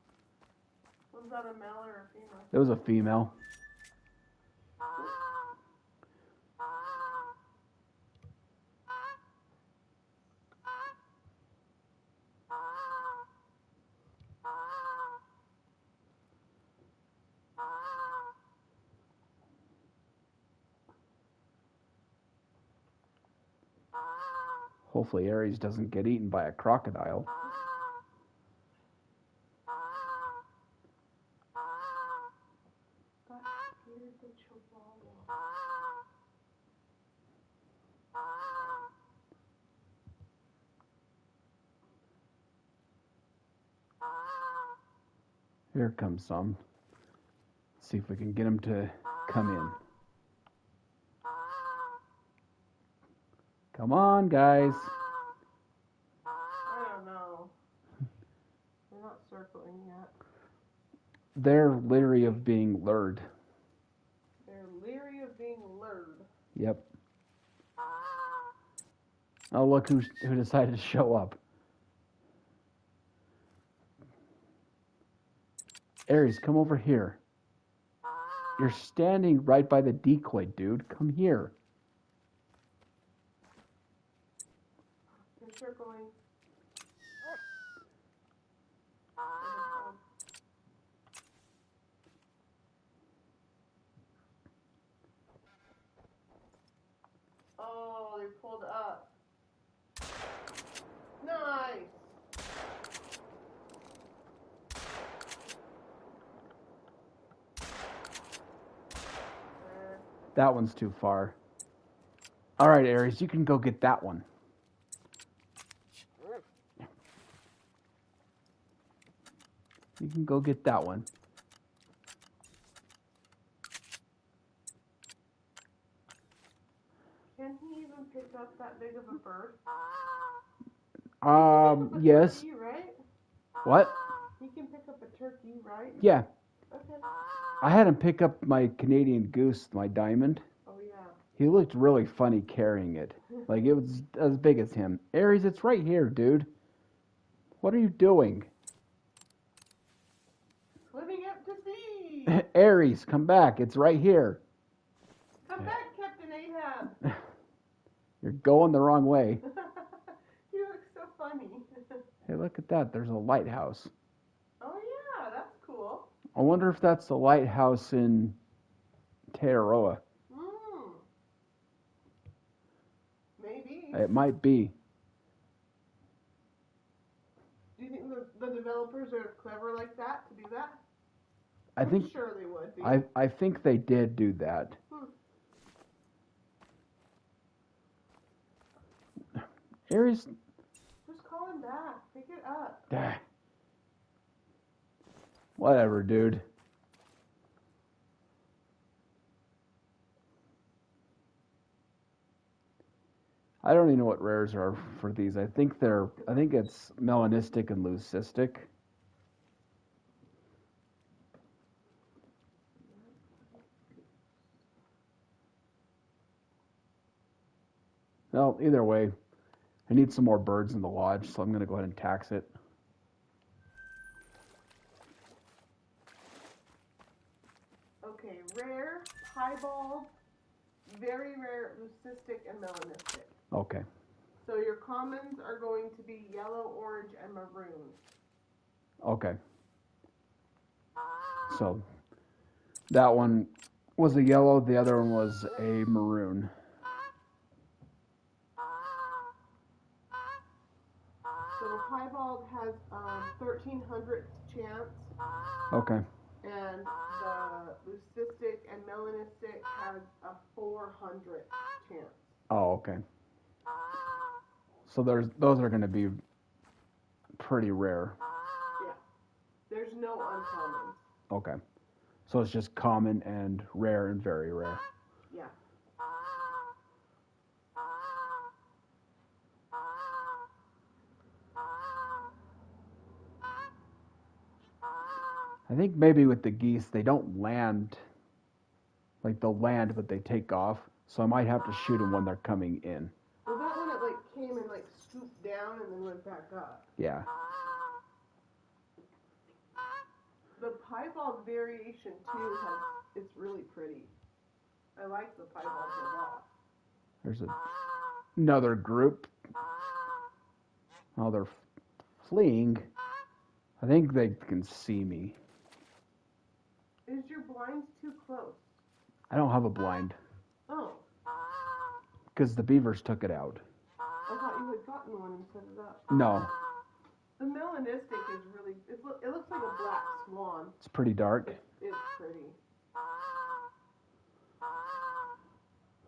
Was that a male or a female? It was a female. Hopefully Aries doesn't get eaten by a crocodile. Here comes some. Let's see if we can get him to come in. Come on, guys. I don't know. They're not circling yet. They're leery of being lured. They're leery of being lured. Yep. Oh, look who decided to show up. Aries, come over here. You're standing right by the decoy, dude. Come here. They're circling. Oh, they pulled up. Nice. That one's too far. All right, Aries, you can go get that one. You can go get that one. Can he even pick up that big of a bird? Yes. Turkey, right? What? He can pick up a turkey, right? Yeah. Okay. I had him pick up my Canadian goose, my diamond. Oh, yeah. He looked really funny carrying it. Like it was as big as him. Aries, it's right here, dude. What are you doing? Swimming up to sea. Aries, come back. It's right here. Come back, Captain Ahab. You're going the wrong way. You look so funny. Hey, look at that. There's a lighthouse. Oh, yeah, that's cool. I wonder if that's the lighthouse in Tararoa. Maybe. It might be. Do you think the developers are clever like that to do that? I'm sure they would be. I think they did do that. Aries. Just call him back. Pick it up. Whatever, dude. I don't even know what rares are for these. I think it's melanistic and leucistic. Well, either way, I need some more birds in the lodge, so I'm going to go ahead and tax it. Okay, rare, piebald, very rare, leucistic, and melanistic. Okay. So your commons are going to be yellow, orange, and maroon. Okay. So that one was a yellow, the other one was a maroon. So the piebald has 1,300th chance. Okay. And the leucistic and melanistic has a 400th chance. Oh, okay. So those are going to be pretty rare. Yeah. There's no uncommons. Okay. So it's just common and rare and very rare. Yeah. I think maybe with the geese, they don't land, like they'll land, but they take off. So I might have to shoot them when they're coming in. Well, that one, it came and scooped down and then went back up. Yeah. The piebald variation too it's really pretty. I like the piebald a lot. There's another group. Oh, they're fleeing. I think they can see me. Is your blind too close? I don't have a blind. Oh. Because the beavers took it out. I thought you had gotten one and set it up. No. The melanistic is really, it looks like a black swan. It's pretty dark. It's pretty.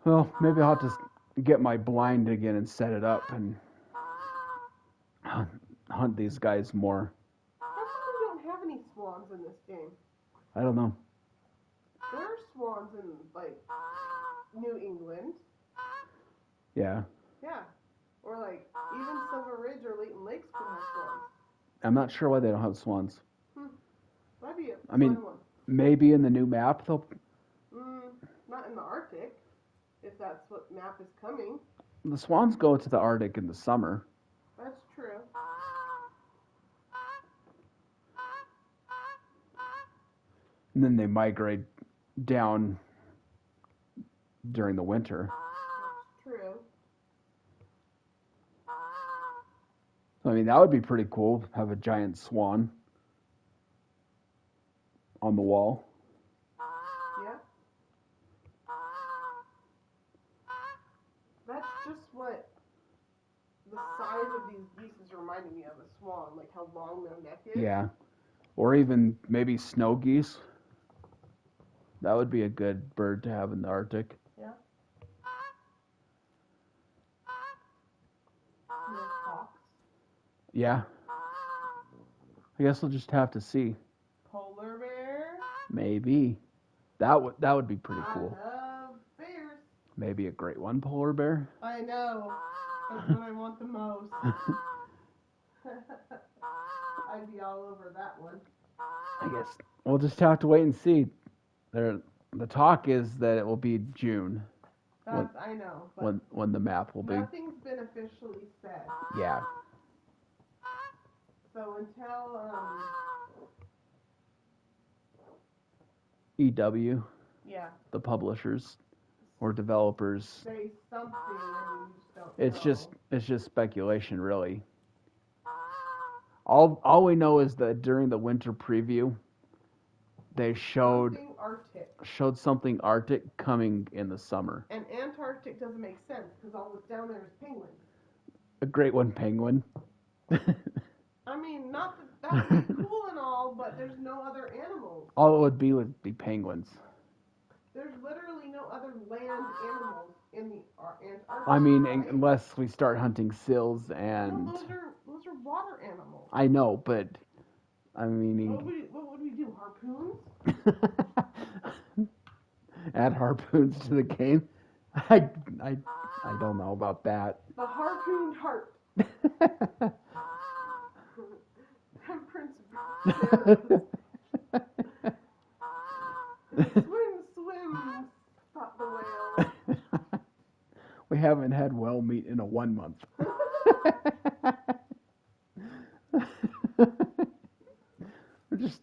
Well, maybe I'll have to get my blind again and set it up and hunt these guys more. How come we don't have any swans in this game. I don't know. There are swans in, like, New England. Yeah. Yeah. Or, like, even Silver Ridge or Leighton Lakes could have swans. I'm not sure why they don't have swans. That'd be a I mean, fun one. maybe in the new map they'll... Not in the Arctic, if that's what map is coming. The swans go to the Arctic in the summer. That's true. And then they migrate down during the winter. That's true. I mean, that would be pretty cool, have a giant swan on the wall. Yeah. That's just what the size of these geese is reminding me of a swan, like how long their neck is. Yeah. Or even maybe snow geese. That would be a good bird to have in the Arctic. Yeah. No hawks. Yeah. I guess we'll just have to see. Polar bear. Maybe. That would be pretty cool. I love bears. Maybe a great one polar bear. I know. That's what I want the most. I'd be all over that one. I guess we'll just have to wait and see. The talk is that it will be June. I know. But When the map will be. nothing's been officially said. Yeah. So until EW, yeah, the publishers or developers. say something, and we just don't know. It's just speculation, really. All we know is that during the winter preview, they showed something Arctic coming in the summer. And Antarctic doesn't make sense because all that's down there is penguins. A great one penguin. I mean, not that would be cool and all, but there's no other animals. All it would be penguins. There's literally no other land animals in the Antarctic. I mean, unless we start hunting seals and... No, those are water animals. I know, but I mean... What would we do? Harpoons? Add harpoons to the game? I don't know about that. The harpooned harp. Prince swim, thought the whale. We haven't had whale meat in a 1 month. We're just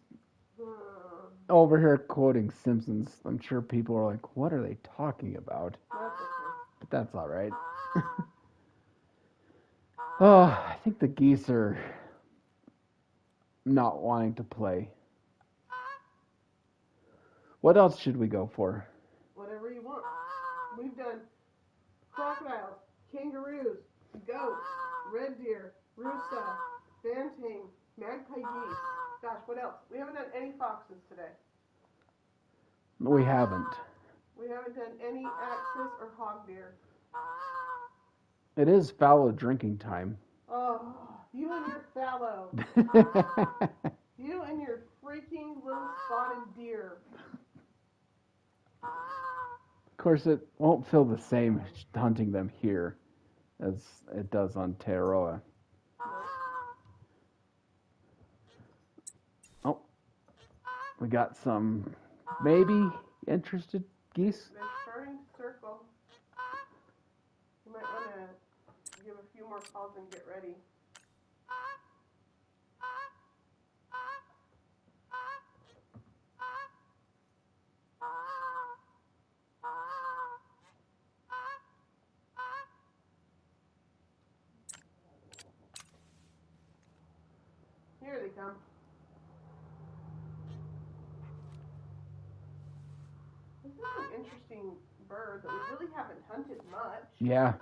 over here quoting Simpsons. I'm sure people are like, what are they talking about? That's okay. But that's all right. Oh, I think the geese are not wanting to play. What else should we go for? Whatever you want. We've done crocodiles, kangaroos, goats, red deer, rooster, bantam, magpie geese. Gosh, what else? We haven't done any foxes today. We haven't. We haven't done any axis or hog deer. It is fallow drinking time. Oh, you and your fallow. You and your freaking little spotted deer. Of course, it won't feel the same hunting them here as it does on Aotearoa. Oh, we got some maybe interested geese. They're starting to circle. You might want to give a few more calls and get ready. Here they come. This is an interesting bird that we really haven't hunted much. Yeah,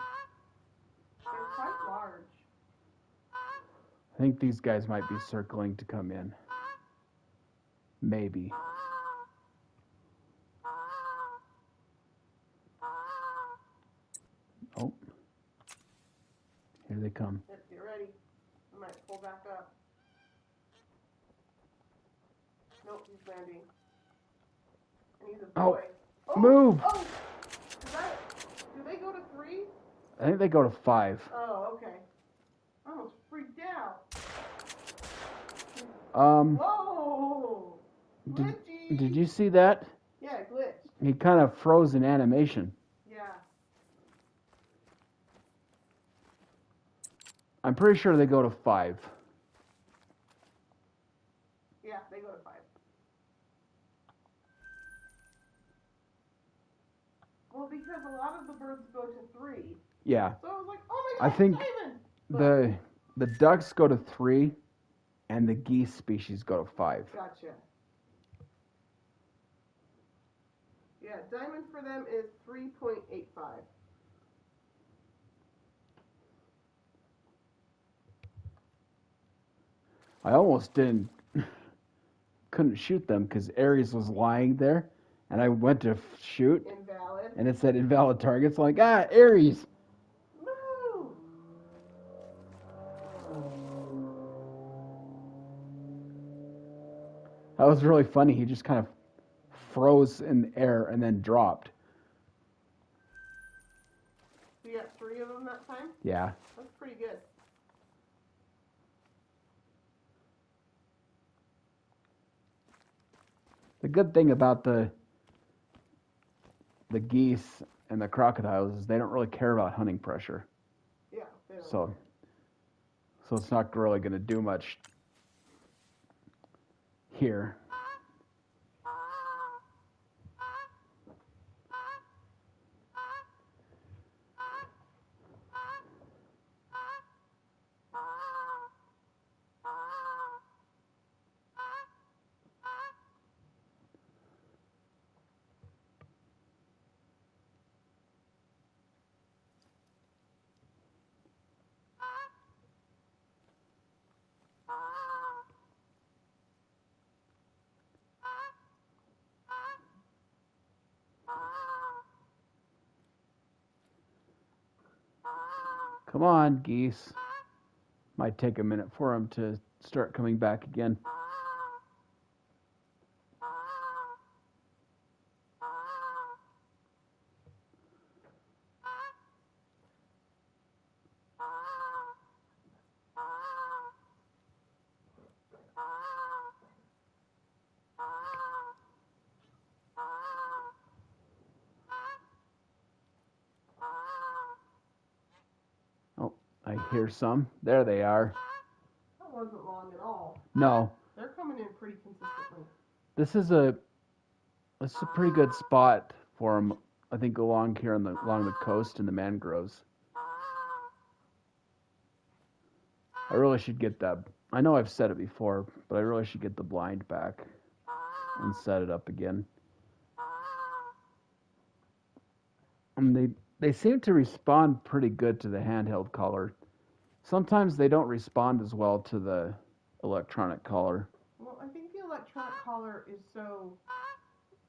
They're quite large. I think these guys might be circling to come in. Maybe. Oh, here they come. Yep, get ready. I might pull back up. Nope, he's landing. And he's a Oh, boy. move! Oh! Do they go to 3? I think they go to 5. Oh, okay. I almost freaked out. Whoa! Glitchy! Did you see that? Yeah, it glitched. He kind of froze in animation. Yeah. I'm pretty sure they go to 5. Yeah, they go to 5. Well, because a lot of the birds go to 3. Yeah. So I was like, oh my I God, think diamond! the ducks go to 3, and the geese species go to 5. Gotcha. Yeah, diamond for them is 3.85. I almost couldn't shoot them because Aries was lying there, and I went to shoot, Invalid. and it said invalid targets. Like, Aries. Woo! That was really funny. He just kind of froze in the air and then dropped. So you got 3 of them that time? Yeah. That's pretty good. The good thing about the geese and the crocodiles is they don't really care about hunting pressure. Yeah, they don't. So it's not really going to do much here. Come on, geese. Might take a minute for them to start coming back again. Oh, I hear some. There they are. That wasn't long at all. No. They're coming in pretty consistently. This is a pretty good spot for them. I think along here along the coast in the mangroves. I really should get that. I know I've said it before, but I really should get the blind back and set it up again. And they seem to respond pretty good to the handheld collar. Sometimes they don't respond as well to the electronic collar. Well, I think the electronic collar is so,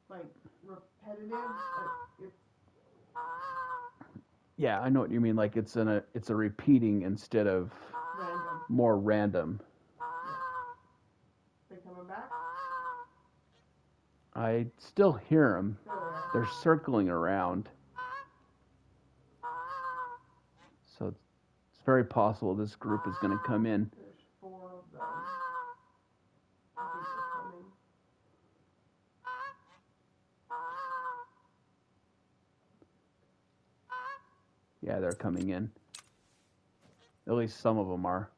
repetitive. Yeah, I know what you mean. Like it's a repeating instead of Random. more random. Yeah. They coming back? I still hear them. They're circling around. So it's very possible this group is going to come in. There's 4 of them. I think they're coming. Yeah, they're coming in. At least some of them are.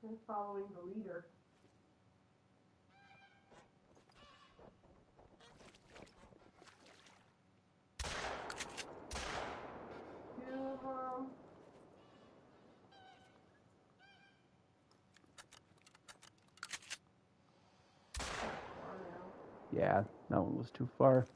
They're following the leader. Yeah, that one was too far.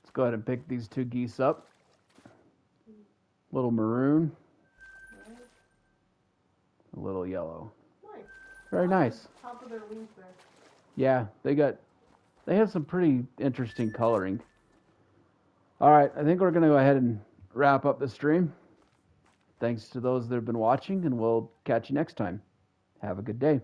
Let's go ahead and pick these 2 geese up. Little maroon. A little yellow. Nice. Very nice. Top of their wings there. Yeah, they have some pretty interesting coloring. All right, I think we're going to go ahead and wrap up the stream. Thanks to those that have been watching, and we'll catch you next time. Have a good day.